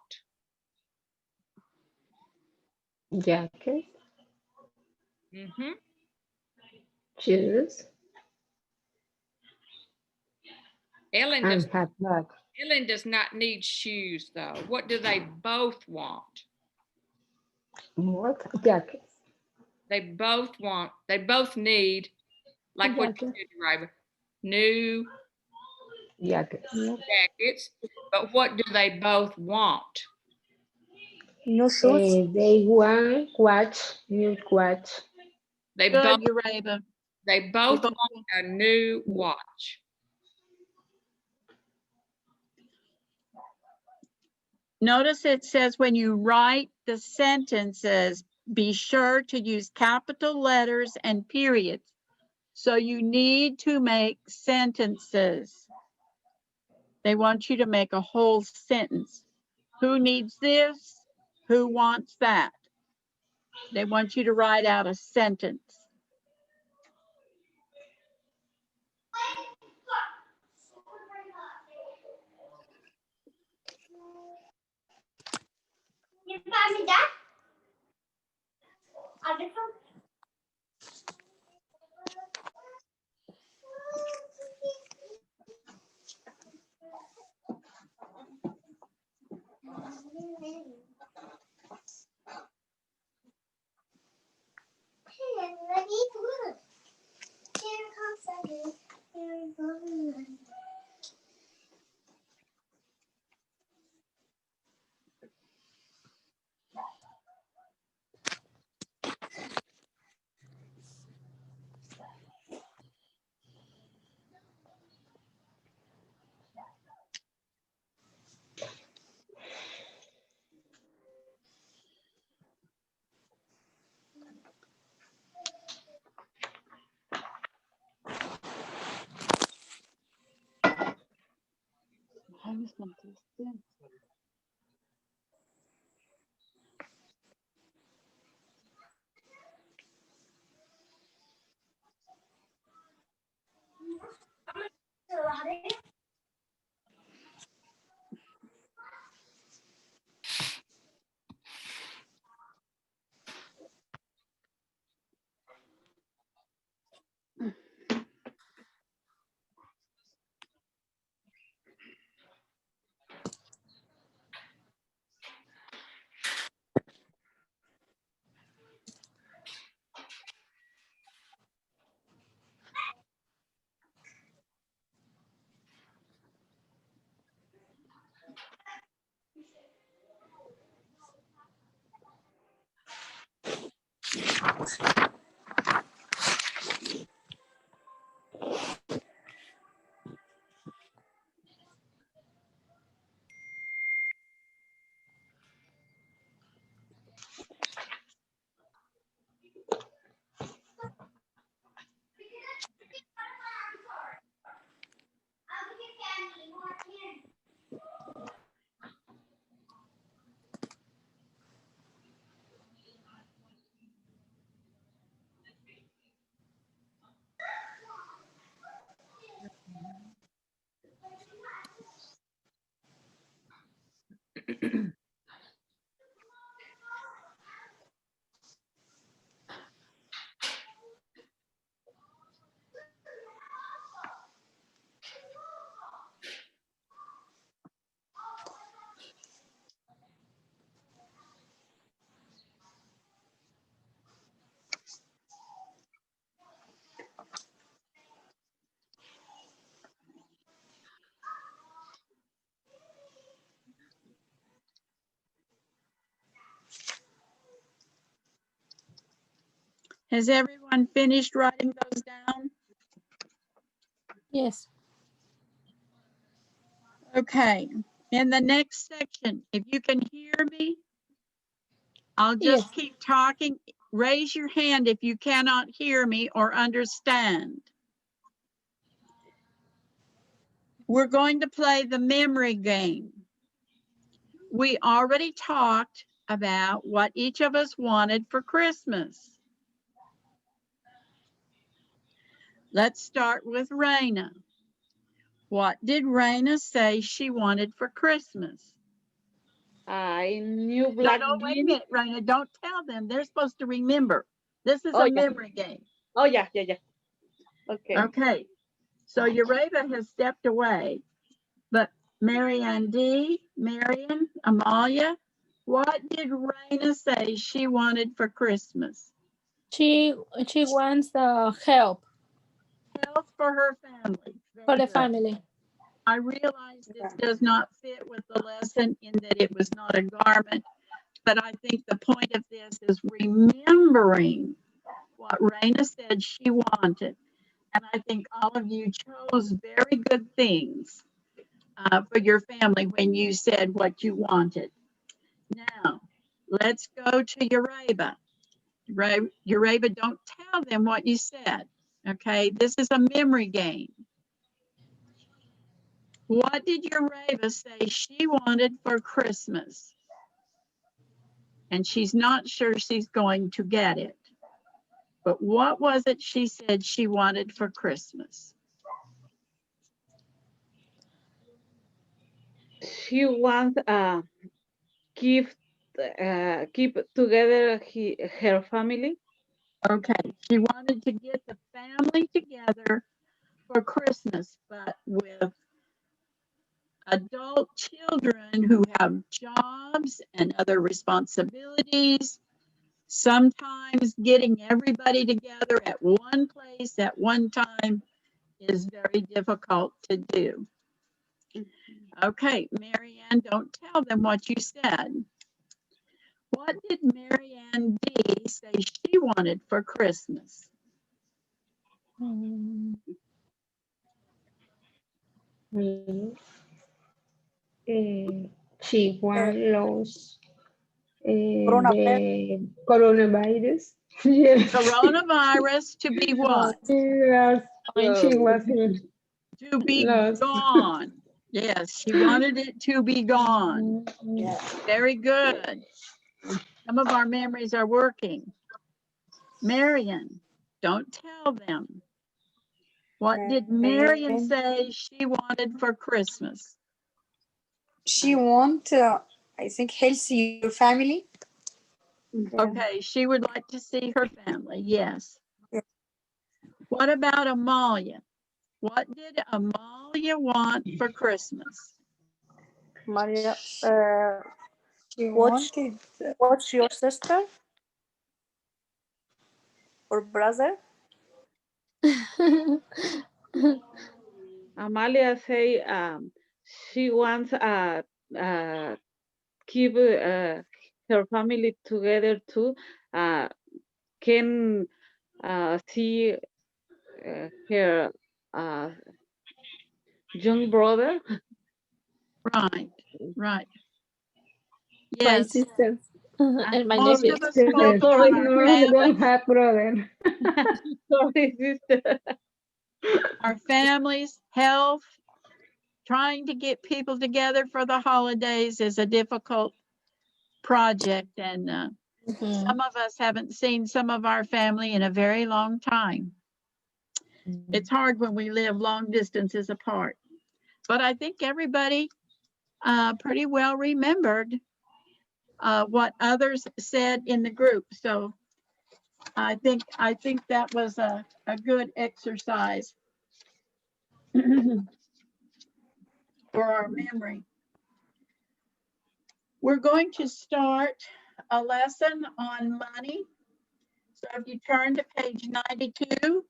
Jacket. Shoes. Ellen Handbag. Ellen does not need shoes though. What do they both want? What? Jacket. They both need, like what you did, right? New Jackets. jackets, but what do they both want? No shoes. They want watch, new watch. They Good, both want a new watch. Notice it says when you write the sentences, be sure to use capital letters and periods. So you need to make sentences. They want you to make a whole sentence. Who needs this? Who wants that? They want you to write out a sentence. Has everyone finished writing those down? Yes. Okay. In the next section, if you can hear me, I'll just Yes. keep talking. Raise your hand if you cannot hear me or understand. We're going to play the memory game. We already talked about what each of us wanted for Christmas. Let's start with Raina. What did Raina say she wanted for Christmas? I new No, black no, wait a beanie. minute, Raina. Don't tell them. They're supposed to remember. This is Oh, a yeah. memory game. Oh, yeah. Okay. Okay. So Ureva has stepped away. But Marianne D., Marion, Amalia, what did Raina say she wanted for Christmas? She wants the help Health for her family. for Very the good. family. I realize this does not fit with the lesson in that it was not a garment, but I think the point of this is remembering what Raina said she wanted. And I think all of you chose very good things for your family when you said what you wanted. Now, let's go to Ureba. Ureba, don't tell them what you said. Okay, this is a memory game. What did Ureba say she wanted for Christmas? And she's not sure she's going to get it. But what was it she said she wanted for Christmas? She wants keep keep together her family. Okay, she wanted to get the family together for Christmas, but with adult children who have jobs and other responsibilities. Sometimes getting everybody together at one place at one time is very difficult to do. Okay, Mary Ann, don't tell them what you said. What did Mary Ann D say she wanted for Christmas? Mm, she wants the coronavirus. Yes. Coronavirus to be what? Yes. She was To be lost. gone. Yes, she wanted it to be gone. Very good. Some of our memories are working. Marion, don't tell them. What did Marion say she wanted for Christmas? She want, I think, healthy your family. Okay, she would like to see her family, yes. Yeah. What about Amalia? What did Amalia want for Christmas? Maria, She Watch. wanted, what's your sister or brother? Amalia say she wants keep her family together too. Can see her young brother. Right, right. My Yes, sisters and my most nephews. of us Yes. focus Sorry. on our No, I don't families. have brother. Sorry, sister. Our families, health, trying to get people together for the holidays is a difficult project, and Mhm. some of us haven't seen some of our family in a very long time. It's hard when we live long distances apart, but I think everybody pretty well remembered what others said in the group. So I think that was a good exercise for our memory. We're going to start a lesson on money. So if you turn to page 92,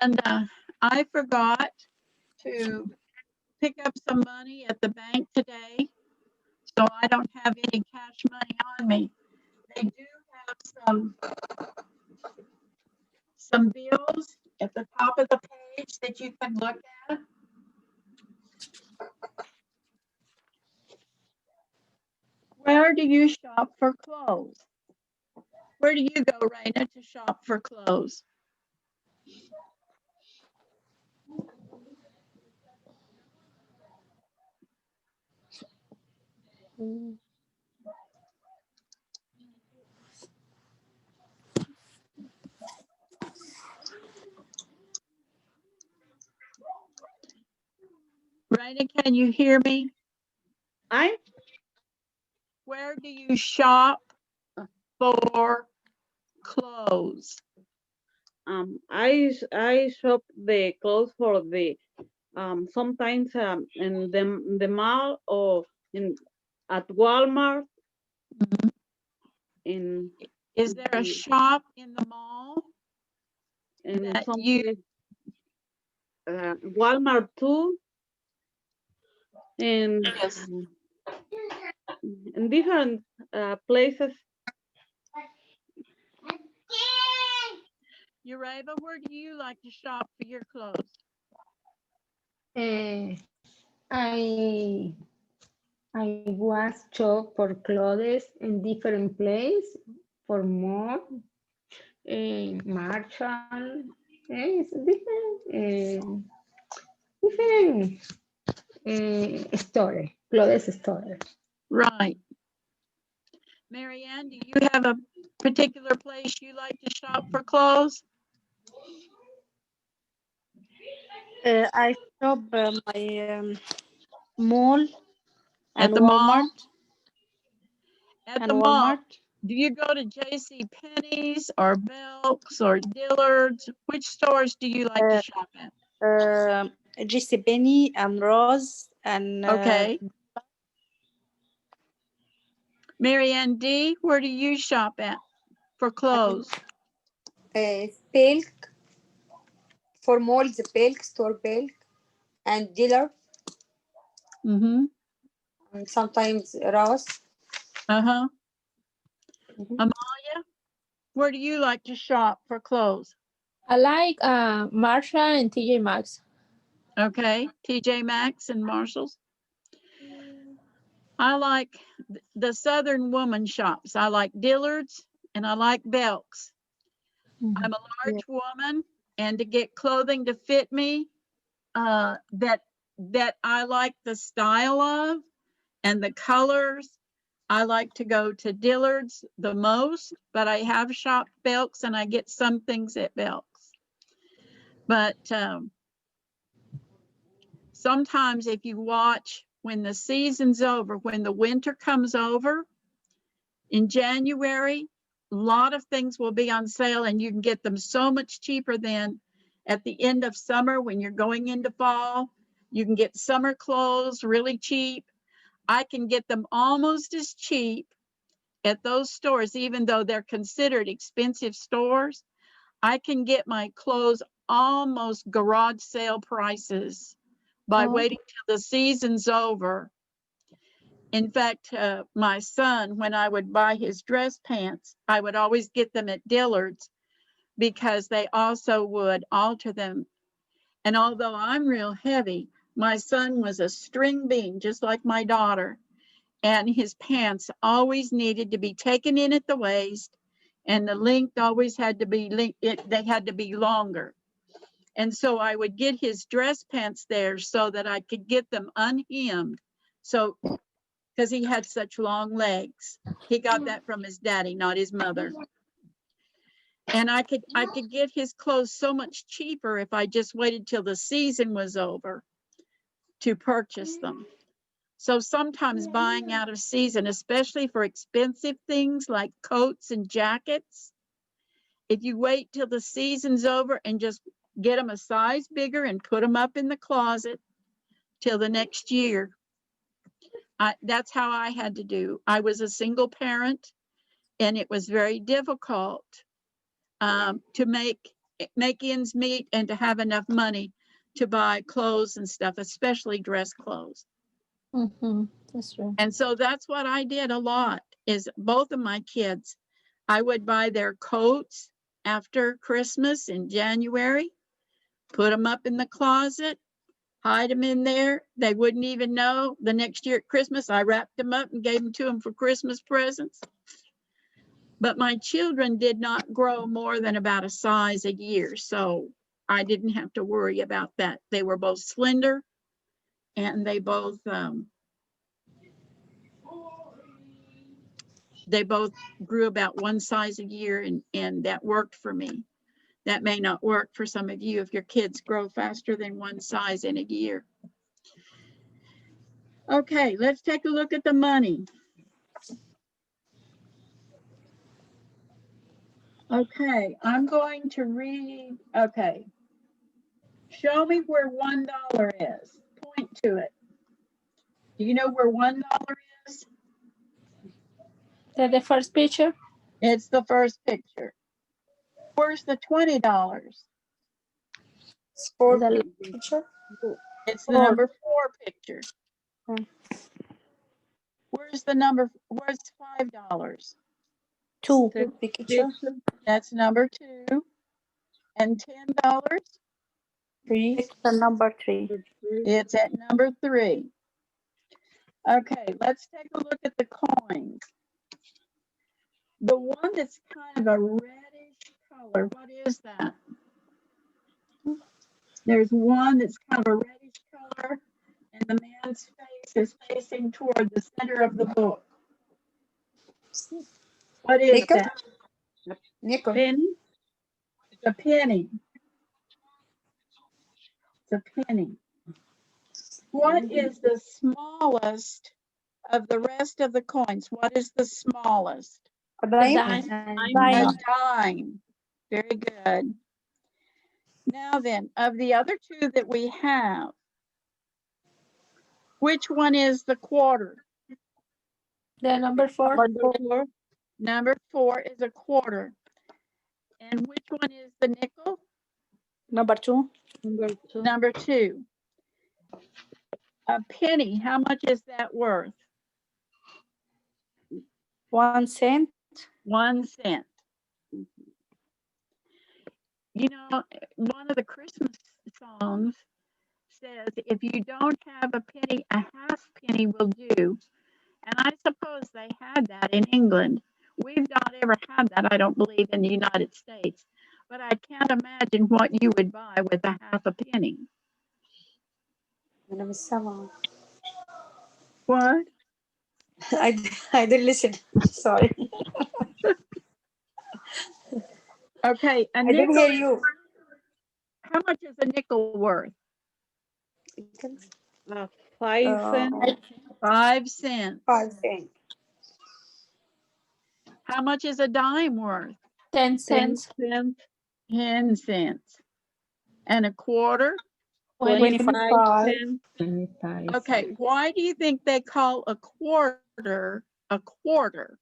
and I forgot to pick up some money at the bank today, so I don't have any cash money on me. They do have some bills at the top of the page that you can look at. Where do you shop for clothes? Where do you go, Raina, to shop for clothes? Mm. Raina, can you hear me? I Where do you shop for clothes? I shop the clothes for the sometimes in the mall or in at Walmart in Is there a shop in the mall that some you place, Walmart too and yes, in different places. Ureva, where do you like to shop for your clothes? I was shop for clothes in different place for more Marshall. It's different store, clothes store. Right. Marianne, do you have a particular place you like to shop for clothes? I shop my mall At and the mall? Walmart At and the mall. Walmart. Do you go to J.C. Penney's or Belk's or Dillard's? Which stores do you like to shop at? JC Penney and Rose and Okay. Mary Ann D, where do you shop at for clothes? Belk, for malls, Belk, store Belk, and dealer, Mm-hmm. and sometimes Ross. Uh-huh. Mhm. Amalia, where do you like to shop for clothes? I like Marsha and TJ Maxx. Okay, TJ Maxx and Marshalls. I like the Southern woman shops. I like Dillard's and I like Belk's. I'm a large woman, and to get clothing to fit me that I like the style of and the colors, I like to go to Dillard's the most, but I have shopped Belk's and I get some things at Belk's. But sometimes if you watch when the season's over, when the winter comes over in January, a lot of things will be on sale and you can get them so much cheaper than at the end of summer when you're going into fall. You can get summer clothes really cheap. I can get them almost as cheap at those stores, even though they're considered expensive stores. I can get my clothes almost garage sale prices by waiting till the season's over. In fact, my son, when I would buy his dress pants, I would always get them at Dillard's because they also would alter them. And although I'm real heavy, my son was a string bean, just like my daughter. And his pants always needed to be taken in at the waist, and the length always had to be, they had to be longer. And so I would get his dress pants there so that I could get them unhemmed. So, because he had such long legs. He got that from his daddy, not his mother. And I could get his clothes so much cheaper if I just waited till the season was over to purchase them. So sometimes buying out of season, especially for expensive things like coats and jackets, if you wait till the season's over and just get them a size bigger and put them up in the closet till the next year, that's how I had to do. I was a single parent, and it was very difficult to make ends meet and to have enough money to buy clothes and stuff, especially dress clothes. That's true. And so that's what I did a lot, is both of my kids, I would buy their coats after Christmas in January, put them up in the closet, hide them in there. They wouldn't even know. The next year at Christmas, I wrapped them up and gave them to them for Christmas presents. But my children did not grow more than about a size a year, so I didn't have to worry about that. They were both slender, and they both grew about one size a year, and that worked for me. That may not work for some of you if your kids grow faster than one size in a year. Okay, let's take a look at the money. Okay, I'm going to read, okay. Show me where $1 is. Point to it. Do you know where $1 is? The first picture? It's the first picture. Where's the $20? Sport The picture. It's the number 4 picture. Where's $5? 2 The picture. That's number 2. And $10? 3. Picture number 3. It's at number 3. Okay, let's take a look at the coins. The one that's kind of a reddish color, what is that? There's one that's kind of a reddish color, and the man's face is facing toward the center of the book. What is Nickel? that? Nickel. penny. It's a penny. It's a penny. What is the smallest of the rest of the coins? What is the smallest? A dime. dime. A Dime. dime. Very good. Now then, of the other two that we have, which one is the quarter? The number 4. Number 4 is a quarter. And which one is the nickel? Number 2. Number 2. A penny, how much is that worth? 1 cent. 1 cent. You know, one of the Christmas songs says, if you don't have a penny, a half penny will do. And I suppose they had that in England. We've not ever had that, I don't believe, in the United States. But I can't imagine what you would buy with a half a penny. What? I didn't listen. Sorry. Okay, a I didn't nickel. hear you. How much is a nickel worth? 5 cents. 5 cents. 5 cents. How much is a dime worth? 10 cents. 10 cents. And a quarter? 25 cents. 25. Okay, why do you think they call a quarter a quarter?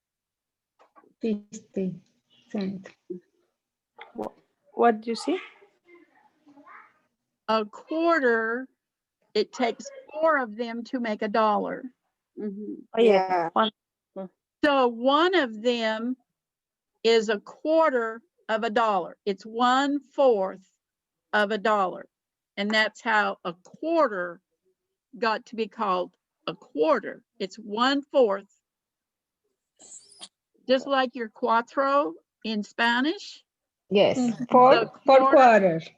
50 cents. What do you see? A quarter, it takes 4 of them to make $1. Mhm. Oh, yeah. So one of them is a quarter of $1. It's 1/4 of $1. And that's how a quarter got to be called a quarter. It's 1/4. Just like your cuatro in Spanish. Yes, The 4 quarters.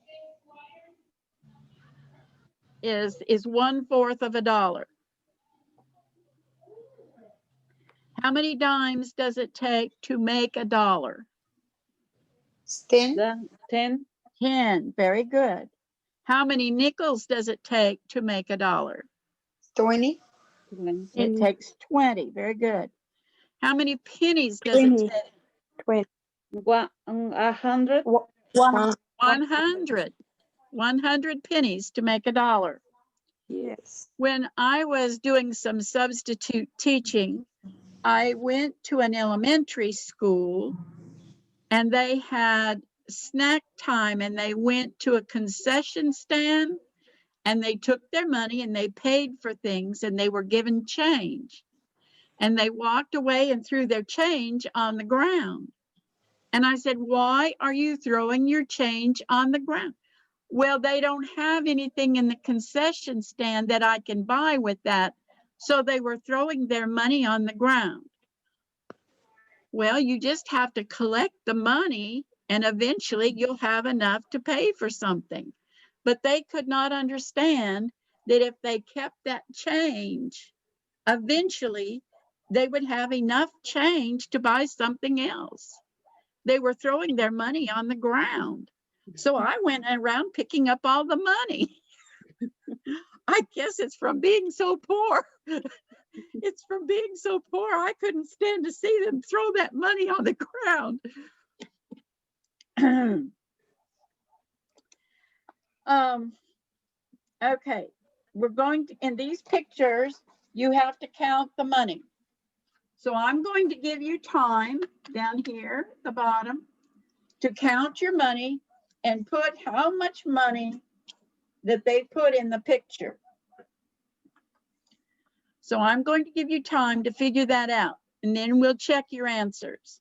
Is 1/4 of $1. How many dimes does it take to make $1? 10. 10. 10. Very good. How many nickels does it take to make $1? 20. It takes 20. Very good. How many pennies does it take? 100. 100. 100 pennies to make $1. Yes. When I was doing some substitute teaching, I went to an elementary school and they had snack time and they went to a concession stand and they took their money and they paid for things and they were given change. And they walked away and threw their change on the ground. And I said, why are you throwing your change on the ground? Well, they don't have anything in the concession stand that I can buy with that. So they were throwing their money on the ground. Well, you just have to collect the money and eventually you'll have enough to pay for something. But they could not understand that if they kept that change, eventually they would have enough change to buy something else. They were throwing their money on the ground. So I went around picking up all the money. I guess it's from being so poor. It's from being so poor. I couldn't stand to see them throw that money on the ground. Okay, we're going to, in these pictures, you have to count the money. So I'm going to give you time down here at the bottom to count your money and put how much money that they put in the picture. So I'm going to give you time to figure that out, and then we'll check your answers.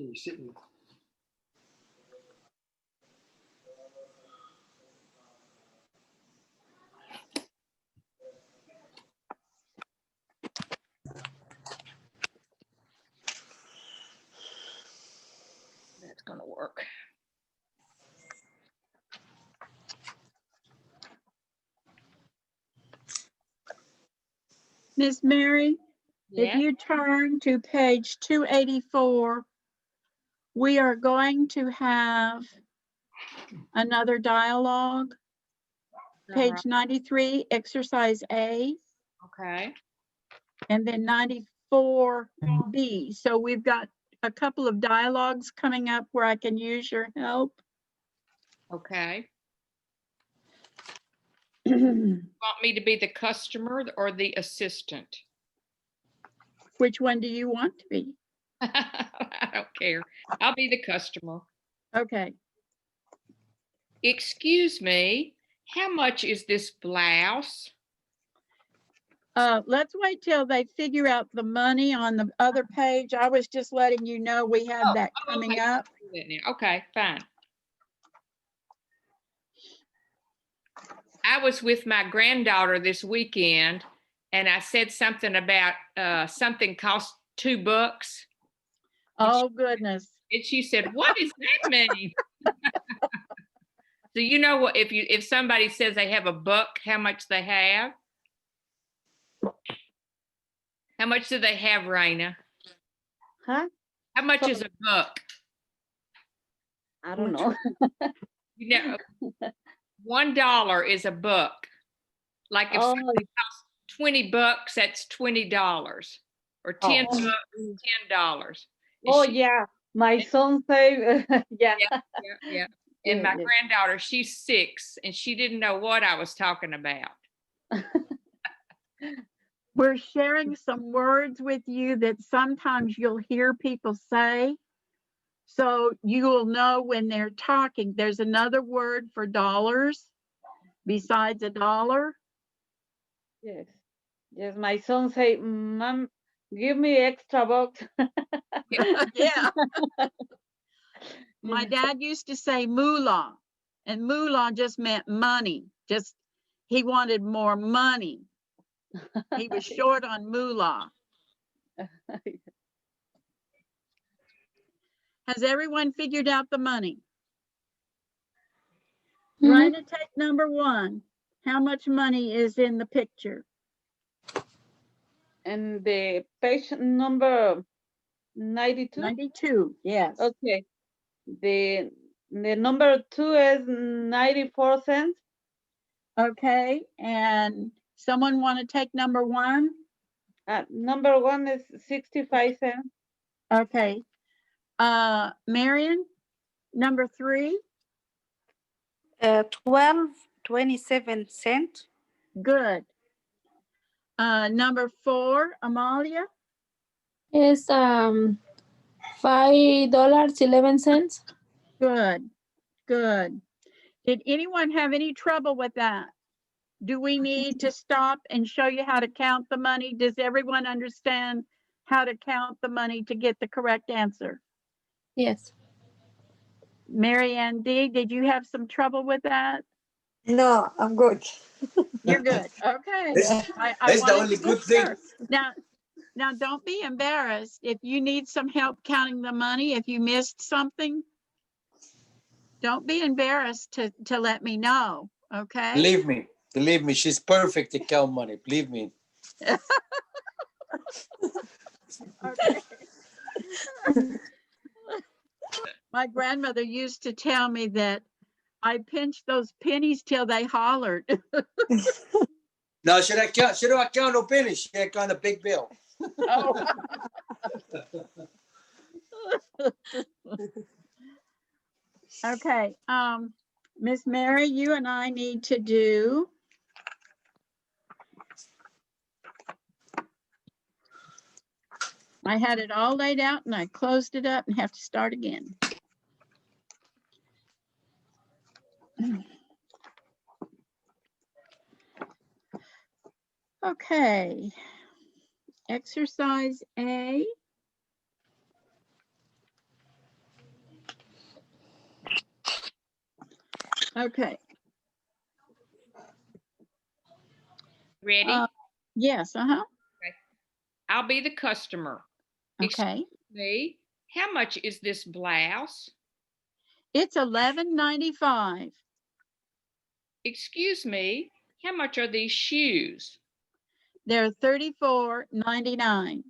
you sit in? That's gonna work. Miss Mary, if Yeah. you turn to page 284, we are going to have another dialogue. All right. Page 93, exercise A, Okay. and then 94B. So we've got a couple of dialogues coming up where I can use your help. Okay. Want me to be the customer or the assistant? Which one do you want to be? I don't care. I'll be the customer. Okay. Excuse me, how much is this blouse? Let's wait till they figure out the money on the other page. I was just letting you know we have that coming okay. up. Okay, fine. I was with my granddaughter this weekend and I said something about something cost $2. Oh, goodness. And she said, what does that mean? So you know what, if somebody says they have a buck, how much they have? How much do they have, Raina? Huh? How much is a buck? I don't know. You know, $1 is a buck. Like if Oh, something costs $20, that's $20. Or $10, $10. oh She, yeah. My son say, yeah. yeah. And my granddaughter, she's 6, and she didn't know what I was talking about. We're sharing some words with you that sometimes you'll hear people say. So you will know when they're talking. There's another word for dollars besides a dollar. Yes. Yes, my son say, Mom, give me extra bucks. Yeah. My dad used to say moolah, and moolah just meant money. Just he wanted more money. He was short on moolah. Has everyone figured out the money? Raina, take number 1. How much money is in the picture? And the page number 92? 92, yes. Okay. The number 2 is 94 cents. Okay, and someone want to take number 1? Number 1 is 65 cents. Okay. Marion, number 3? 12.27 cents. Good. Number 4, Amalia? Is $5.11. Good, good. Did anyone have any trouble with that? Do we need to stop and show you how to count the money? Does everyone understand how to count the money to get the correct answer? Yes. Mary Ann D., did you have some trouble with that? No, I'm good. You're good. Okay. I That's the wanted only to good be thing. sure. Now, don't be embarrassed. If you need some help counting the money, if you missed something, don't be embarrassed to let me know, okay? Believe me, she's perfect to count money. Believe me. Okay. My grandmother used to tell me that I pinched those pennies till they hollered. No, should I count no pennies? Should I count a big bill? Oh. Okay, Miss Mary, you and I need to do I had it all laid out and I closed it up and have to start again. Okay, exercise A. Okay. Ready? Yes, uh-huh. I'll be the customer. Okay. Excuse me, how much is this blouse? It's $11.95. Excuse me, how much are these shoes? They're $34.99.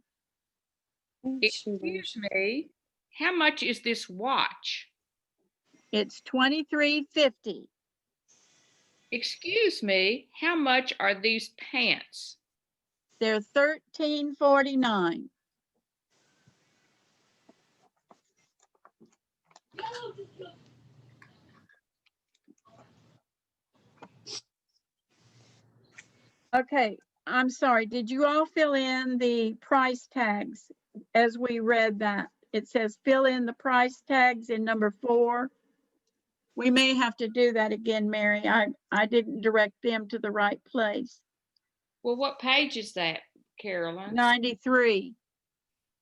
Excuse me, how much is this watch? It's $23.50. Excuse me, how much are these pants? They're $13.49. Okay, I'm sorry. Did you all fill in the price tags as we read that? It says fill in the price tags in number 4. We may have to do that again, Mary. I didn't direct them to the right place. Well, what page is that, Carolyn? 93.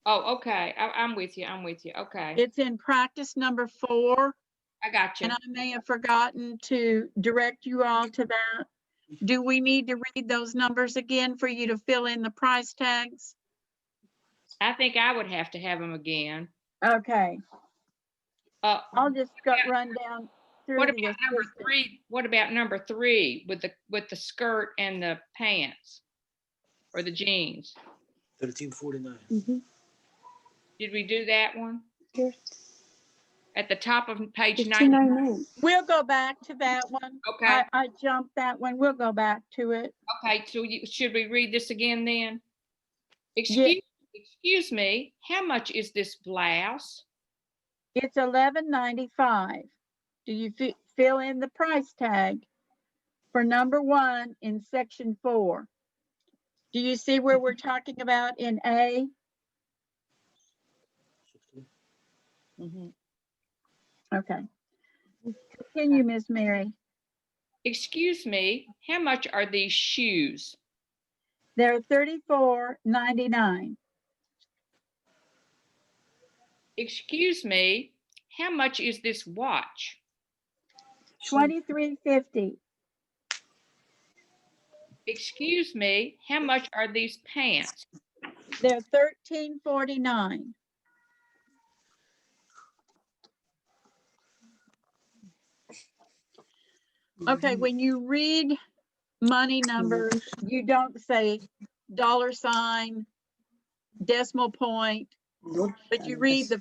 Oh, okay. I'm with you. I'm with you. Okay. It's in practice number 4. I got you. And I may have forgotten to direct you all to that. Do we need to read those numbers again for you to fill in the price tags? I think I would have to have them again. Okay, I'll just run down through What the about number assistant. 3? What about number 3 with the skirt and the pants or the jeans? $13.49. Did we do that one? Yes. At the top of page 90? We'll go back to that one. Okay. I jumped that one. We'll go back to it. Okay, so should we read this again then? Yeah. Excuse me, how much is this blouse? It's $11.95. Do you fill in the price tag for number 1 in section 4? Do you see where we're talking about in A? Okay. Continue, Miss Mary. Excuse me, how much are these shoes? They're $34.99. Excuse me, how much is this watch? $23.50. Excuse me, how much are these pants? They're $13.49. Okay, when you read money numbers, you don't say $, decimal point, but you read the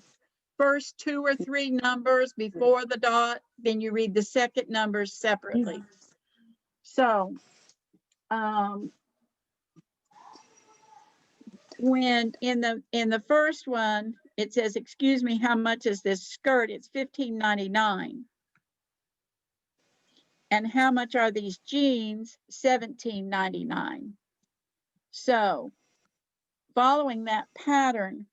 first 2 or 3 numbers before the dot, then you read the second numbers separately. So, when in the first one, it says, excuse me, how much is this skirt? It's $15.99. And how much are these jeans? $17.99. So, following that pattern,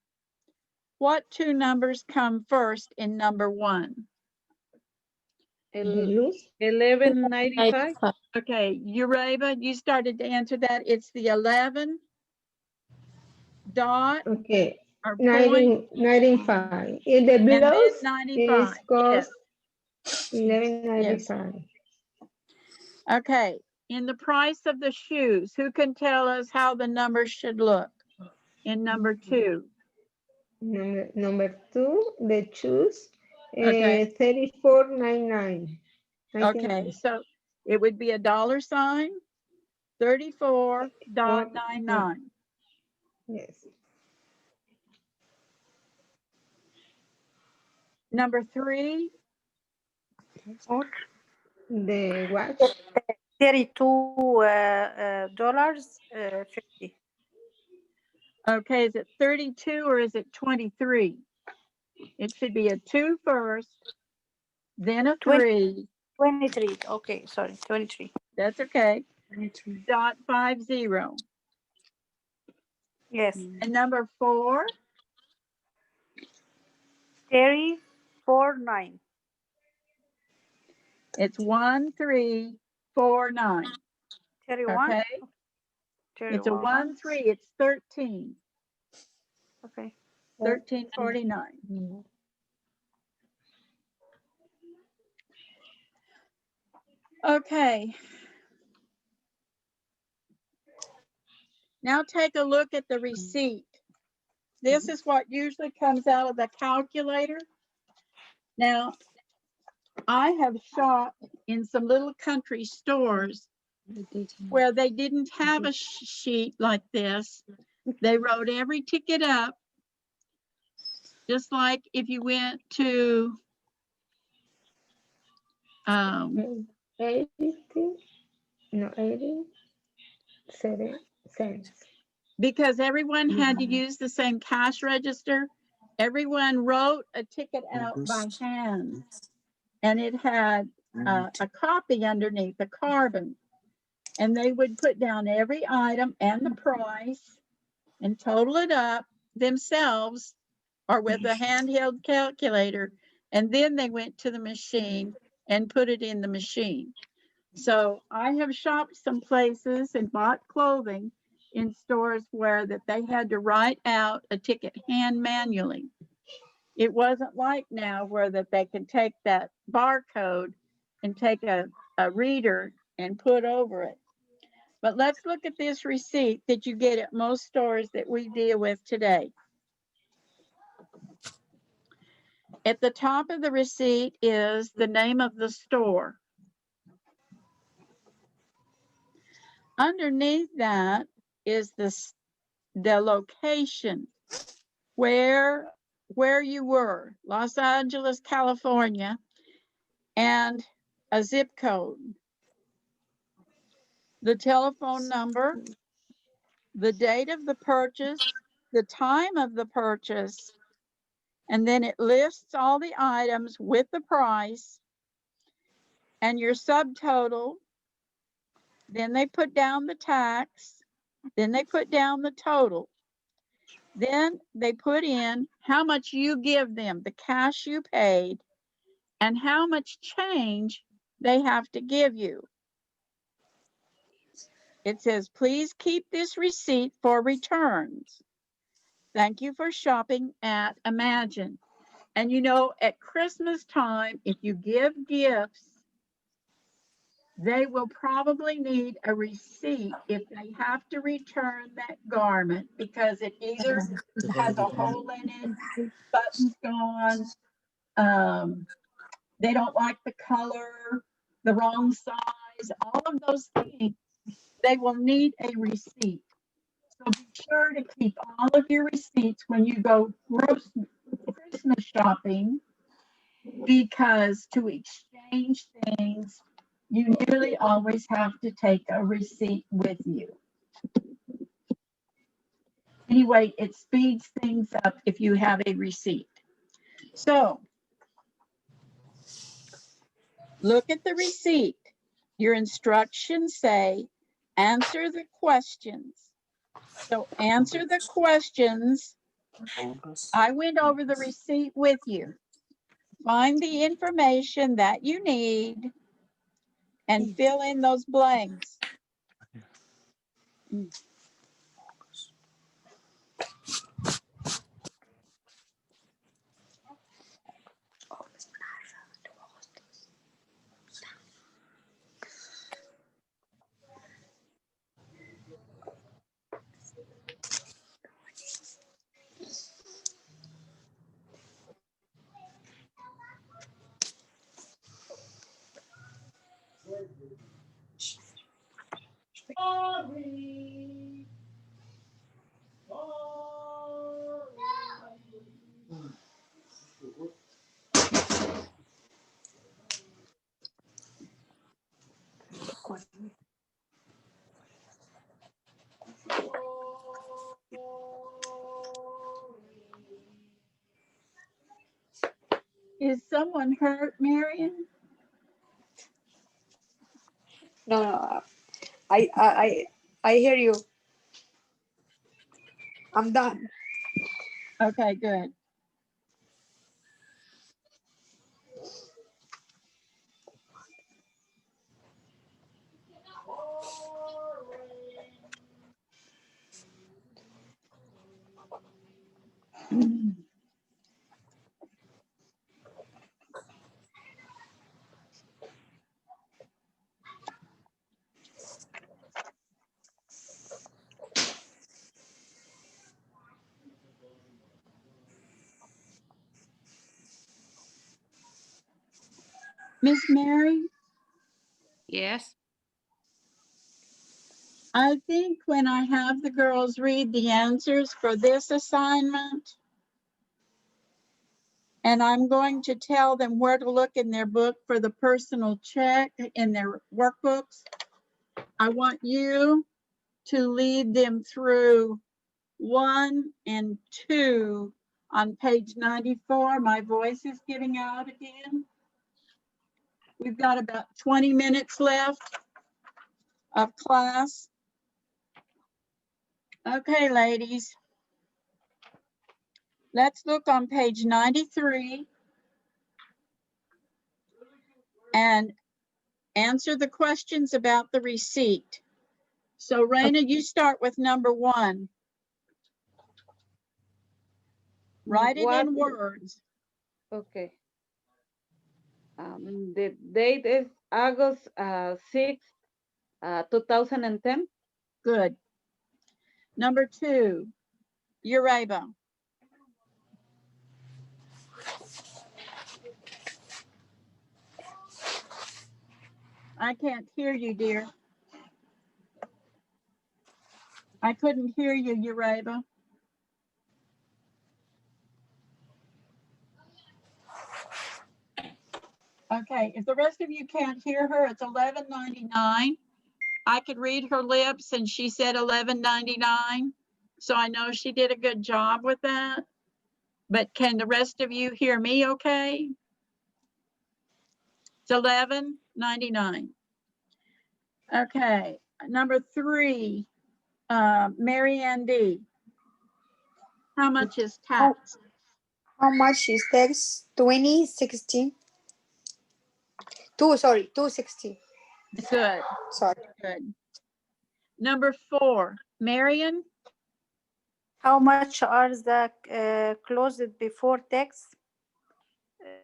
what 2 numbers come first in number 1? 11.95. Okay, Ureba, you started to answer that. It's the 11 dot. Okay. Or point. 1995. The blouse 95. is cost Yes. $11.95. Okay, in the price of the shoes, who can tell us how the numbers should look in number 2? Number 2, the shoes, Okay. $34.99. Okay, so it would be a $, $34.99. Yes. Number 3, The watch, $32.50. okay, is it 32 or is it 23? It should be a 2 first, then a 3. 23. Okay, sorry, 23. That's okay. .50. Yes, And number 4, 34.9. it's 1349. 31. Okay, it's a 1 3. It's 13. Okay. 1349. Okay. Now take a look at the receipt. This is what usually comes out of the calculator. Now, I have shopped in some little country stores where they didn't have a sheet like this. They wrote every ticket up, just like if you went to 87 cents. because everyone had to use the same cash register. Everyone wrote a ticket out by hand, and it had a copy underneath, a carbon, and they would put down every item and the price and total it up themselves or with a handheld calculator, and then they went to the machine and put it in the machine. So I have shopped some places and bought clothing in stores where that they had to write out a ticket hand manually. It wasn't like now where that they can take that barcode and take a reader and put over it. But let's look at this receipt that you get at most stores that we deal with today. At the top of the receipt is the name of the store. Underneath that is the location where you were, Los Angeles, California, and a zip code, the telephone number, the date of the purchase, the time of the purchase, and then it lists all the items with the price and your subtotal. Then they put down the tax, then they put down the total. Then they put in how much you give them, the cash you paid, and how much change they have to give you. It says, please keep this receipt for returns. Thank you for shopping at Imagine. And you know, at Christmas time, if you give gifts, they will probably need a receipt if they have to return that garment because it either has a hole in it, buttons gone, they don't like the color, the wrong size, all of those things, they will need a receipt. So be sure to keep all of your receipts when you go Christmas shopping, because to exchange things, you nearly always have to take a receipt with you. Anyway, it speeds things up if you have a receipt. So look at the receipt. Your instructions say, answer the questions. So answer the questions. I went over the receipt with you. Find the information that you need and fill in those blanks. Is someone hurt, Marion? No, I hear you. I'm done. Okay, good. Miss Mary, Yes. I think when I have the girls read the answers for this assignment, and I'm going to tell them where to look in their book for the personal check in their workbooks, I want you to lead them through 1 and 2 on page 94. My voice is giving out again. We've got about 20 minutes left of class. Okay, ladies. Let's look on page 93 and answer the questions about the receipt. So Raina, you start with number 1. Write it in words. Okay. The date is August 6th, 2010. Good. Number 2, Ureba. I can't hear you, dear. I couldn't hear you, Ureba. Okay, if the rest of you can't hear her, it's $11.99. I could read her lips and she said $11.99. So I know she did a good job with that. But can the rest of you hear me okay? It's $11.99. Okay, number 3, Mary Ann D. How much is tax? How much is tax? 2016. 260. Good, Sorry. good. Number 4, Marion. How much are the closed before tax?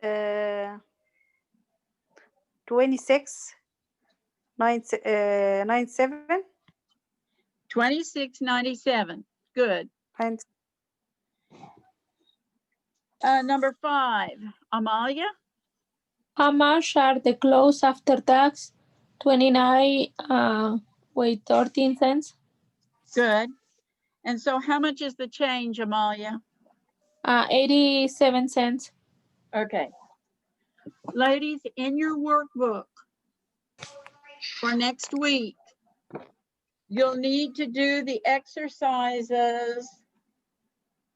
26.97. 26.97. Good. And Number 5, Amalia. How much are the clothes after tax? 29, 13 cents. Good. And so how much is the change, Amalia? 87 cents. Okay. Ladies, in your workbook for next week, you'll need to do the exercises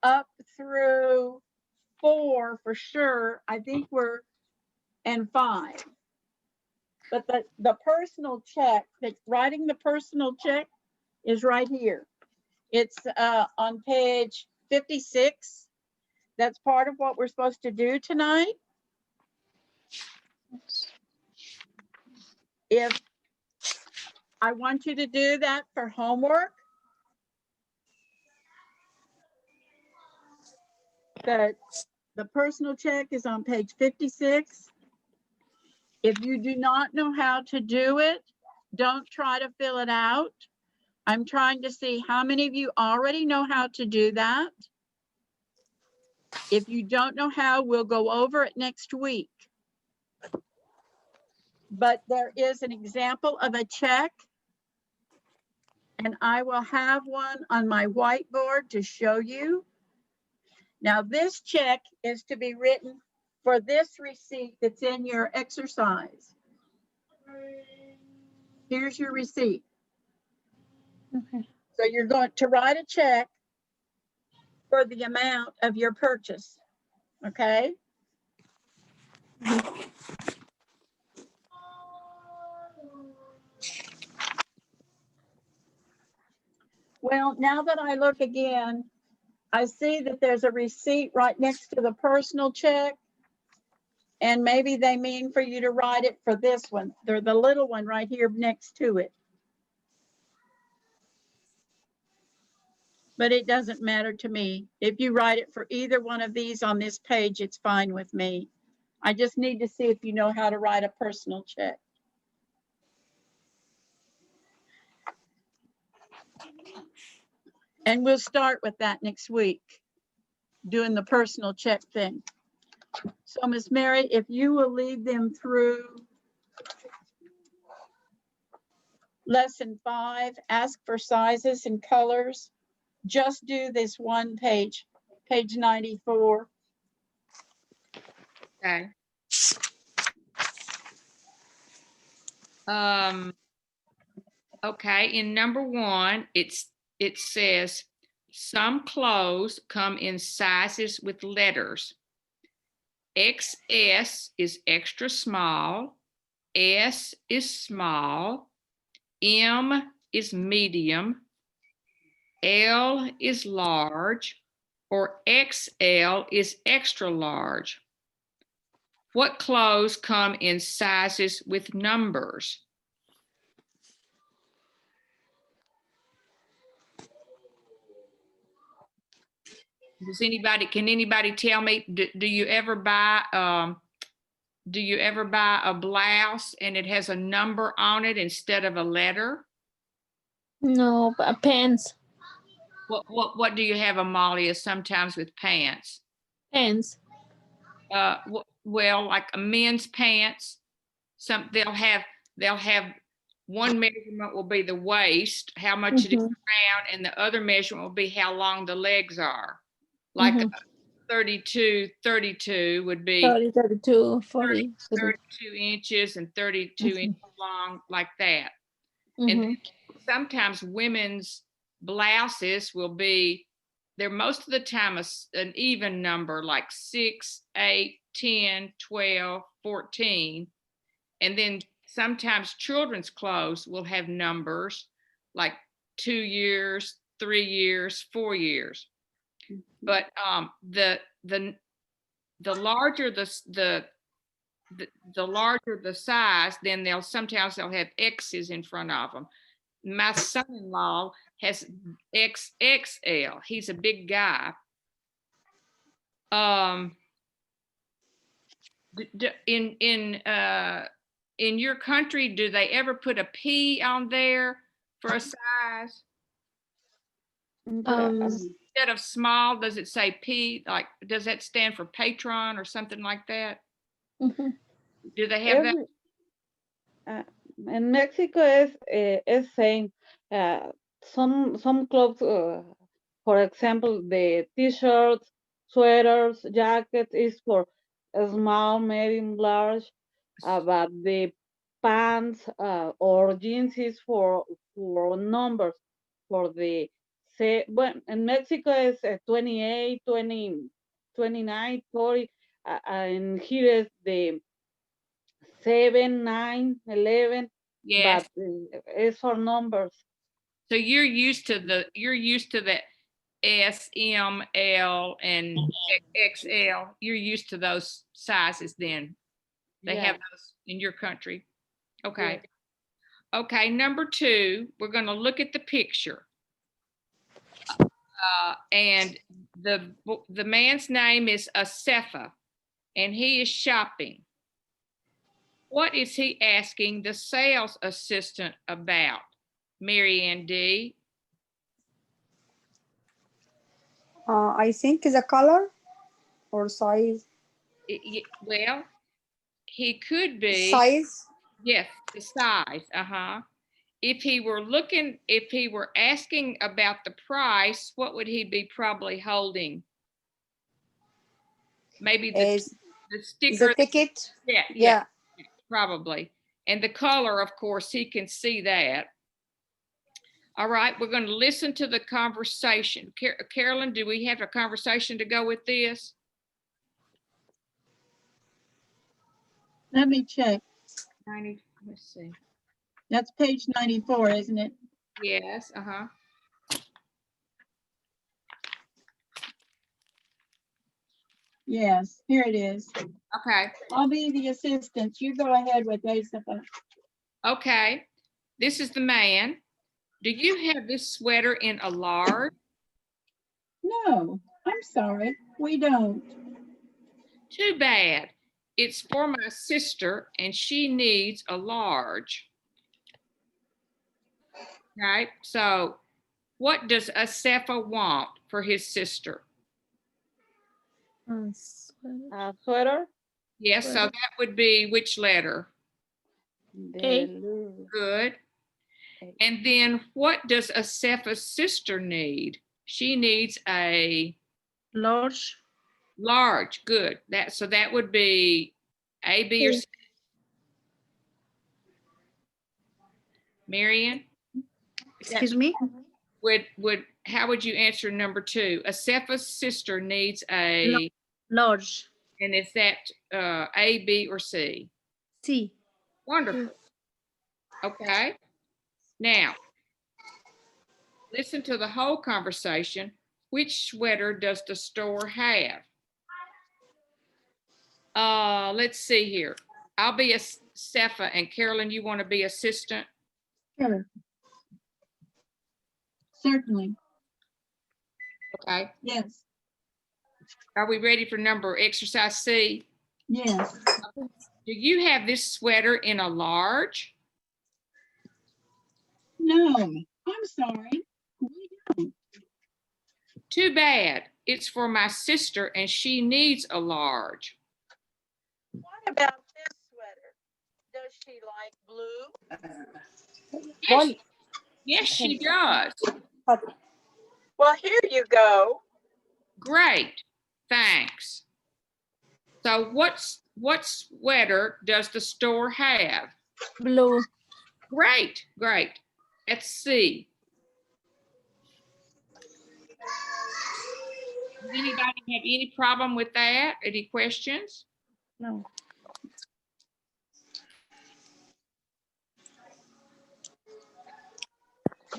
up through 4 for sure. I think we're, and 5. But the personal check, writing the personal check is right here. It's on page 56. That's part of what we're supposed to do tonight. If I want you to do that for homework, the personal check is on page 56. If you do not know how to do it, don't try to fill it out. I'm trying to see how many of you already know how to do that. If you don't know how, we'll go over it next week. But there is an example of a check, and I will have one on my whiteboard to show you. Now, this check is to be written for this receipt that's in your exercise. Here's your receipt. Okay. So you're going to write a check for the amount of your purchase, okay? Well, now that I look again, I see that there's a receipt right next to the personal check. And maybe they mean for you to write it for this one. They're the little one right here next to it. But it doesn't matter to me. If you write it for either one of these on this page, it's fine with me. I just need to see if you know how to write a personal check. And we'll start with that next week, doing the personal check thing. So Miss Mary, if you will lead them through lesson 5, ask for sizes and colors. Just do this one page, page 94. Okay. Okay, in number 1, it says, some clothes come in sizes with letters. XS is extra small, S is small, M is medium, L is large, or XL is extra large. What clothes come in sizes with numbers? Can anybody tell me, do you ever buy a blouse and it has a number on it instead of a letter? No, but pants. What do you have, Amalia, sometimes with pants? Pants. Well, like a men's pants, they'll have one measurement will be the waist, how much it is around, and the other measurement will be how long the legs are. Like 32 would be 30, 32, 40. 32 inches and 32 inches long, like that. And then sometimes women's blouses will be, they're most of the time an even number, like 6, 8, 10, 12, 14. And then sometimes children's clothes will have numbers like 2 years, 3 years, 4 years. But the larger the larger the size, then sometimes they'll have X's in front of them. My son-in-law has XXL. He's a big guy. In your country, do they ever put a P on there for a size? Instead of small, does it say P? Like, does that stand for patron or something like that? Do they have that? In Mexico is same. Some clothes, for example, the t-shirts, sweaters, jackets is for small, medium, large, but the pants or jeans is for numbers. For the well, in Mexico is 28, 20, 29, 40, and here is the 7, 9, 11. Yes. But it's for numbers. So you're used to the S, M, L, and XL. You're used to those sizes then. They have those in your country. Okay. Yeah. Okay, number 2, we're going to look at the picture. And the man's name is Asefa, and he is shopping. What is he asking the sales assistant about, Mary Ann D? I think the color or size. Well, he could be Size. Yes, the size. If he were asking about the price, what would he be probably holding? Maybe the sticker. The ticket. Yeah, probably. And the color, of course, he can see that. All right, we're going to listen to the conversation. Carolyn, do we have a conversation to go with this? Let me check. 90, let's see. That's page 94, isn't it? Yes, Yes, here it is. Okay. I'll be the assistant. You go ahead with Asefa. Okay, this is the man. Do you have this sweater in a large? No, I'm sorry, we don't. Too bad. It's for my sister and she needs a large. Right, so what does Asefa want for his sister? Sweater. Yes, so that would be which letter? A. Good. And then what does Asefa's sister need? She needs a Large. large. Good. So that would be A, B, or C. Marion? Excuse me? How would you answer number 2? Asefa's sister needs a, Large. and is that A, B, or C? C. Wonderful. Okay. Now, listen to the whole conversation. Which sweater does the store have? Let's see here. I'll be a Sefa, and Carolyn, you want to be assistant? Sure. Certainly. Okay. Yes. Are we ready for exercise C? Yes. Do you have this sweater in a large? No, I'm sorry. We don't. Too bad. It's for my sister and she needs a large. What about this sweater? Does she like blue? Yes, she does. Well, here you go. Great. Thanks. So what sweater does the store have? Blue. Great. Let's see. Does anybody have any problem with that? Any questions? No.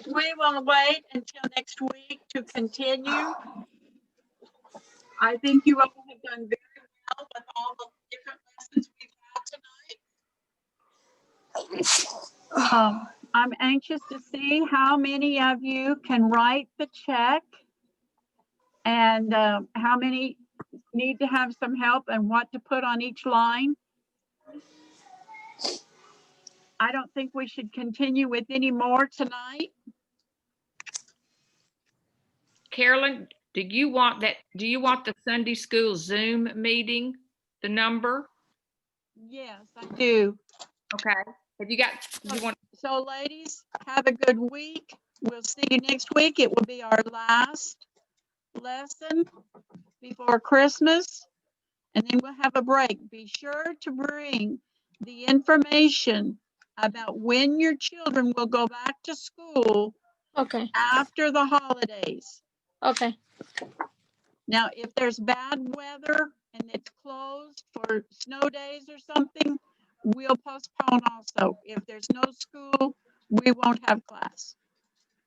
We will wait until next week to continue. I think you all have done very well with all the different lessons we've had tonight. I'm anxious to see how many of you can write the check and how many need to have some help and what to put on each line. I don't think we should continue with any more tonight. Carolyn, do you want the Sunday school Zoom meeting, the number? Yes, I do. Okay. Have you got, So ladies, have a good week. We'll see you next week. It will be our last lesson before Christmas, and then we'll have a break. Be sure to bring the information about when your children will go back to school Okay. after the holidays. Okay. Now, if there's bad weather and it's closed for snow days or something, we'll postpone also. If there's no school, we won't have class.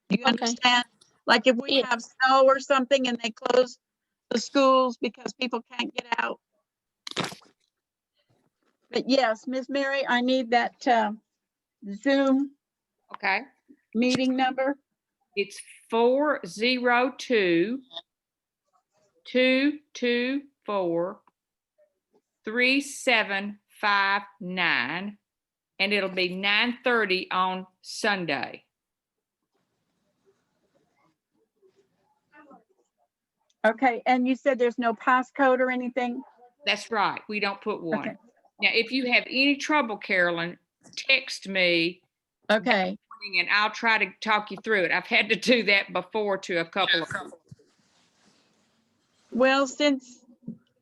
Do you understand? Like if we have snow or something and they close the schools because people can't get out. But yes, Miss Mary, I need that Zoom meeting number. It's 402-224-3759, and it'll be 9:30 on Sunday. Okay, and you said there's no passcode or anything? That's right. We don't put one. Okay. Now, if you have any trouble, Carolyn, text me. Okay. And I'll try to talk you through it. I've had to do that before to a couple of people. Well, since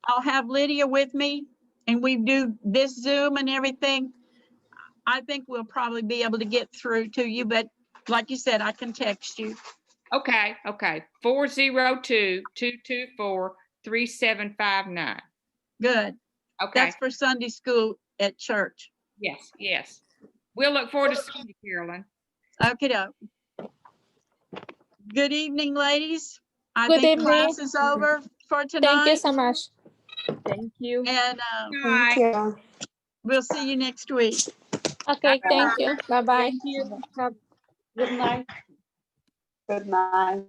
I'll have Lydia with me and we do this Zoom and everything, I think we'll probably be able to get through to you, but like you said, I can text you. Okay. 402-224-3759. Good. Okay. That's for Sunday school at church. Yes. We'll look forward to seeing you, Carolyn. Okay. Good evening, ladies. I Good think evening. class is over for tonight. Thank you so much. Thank you. And Thank you. we'll see you next week. Okay, thank you. Bye-bye. Thank you. Good night. Good night.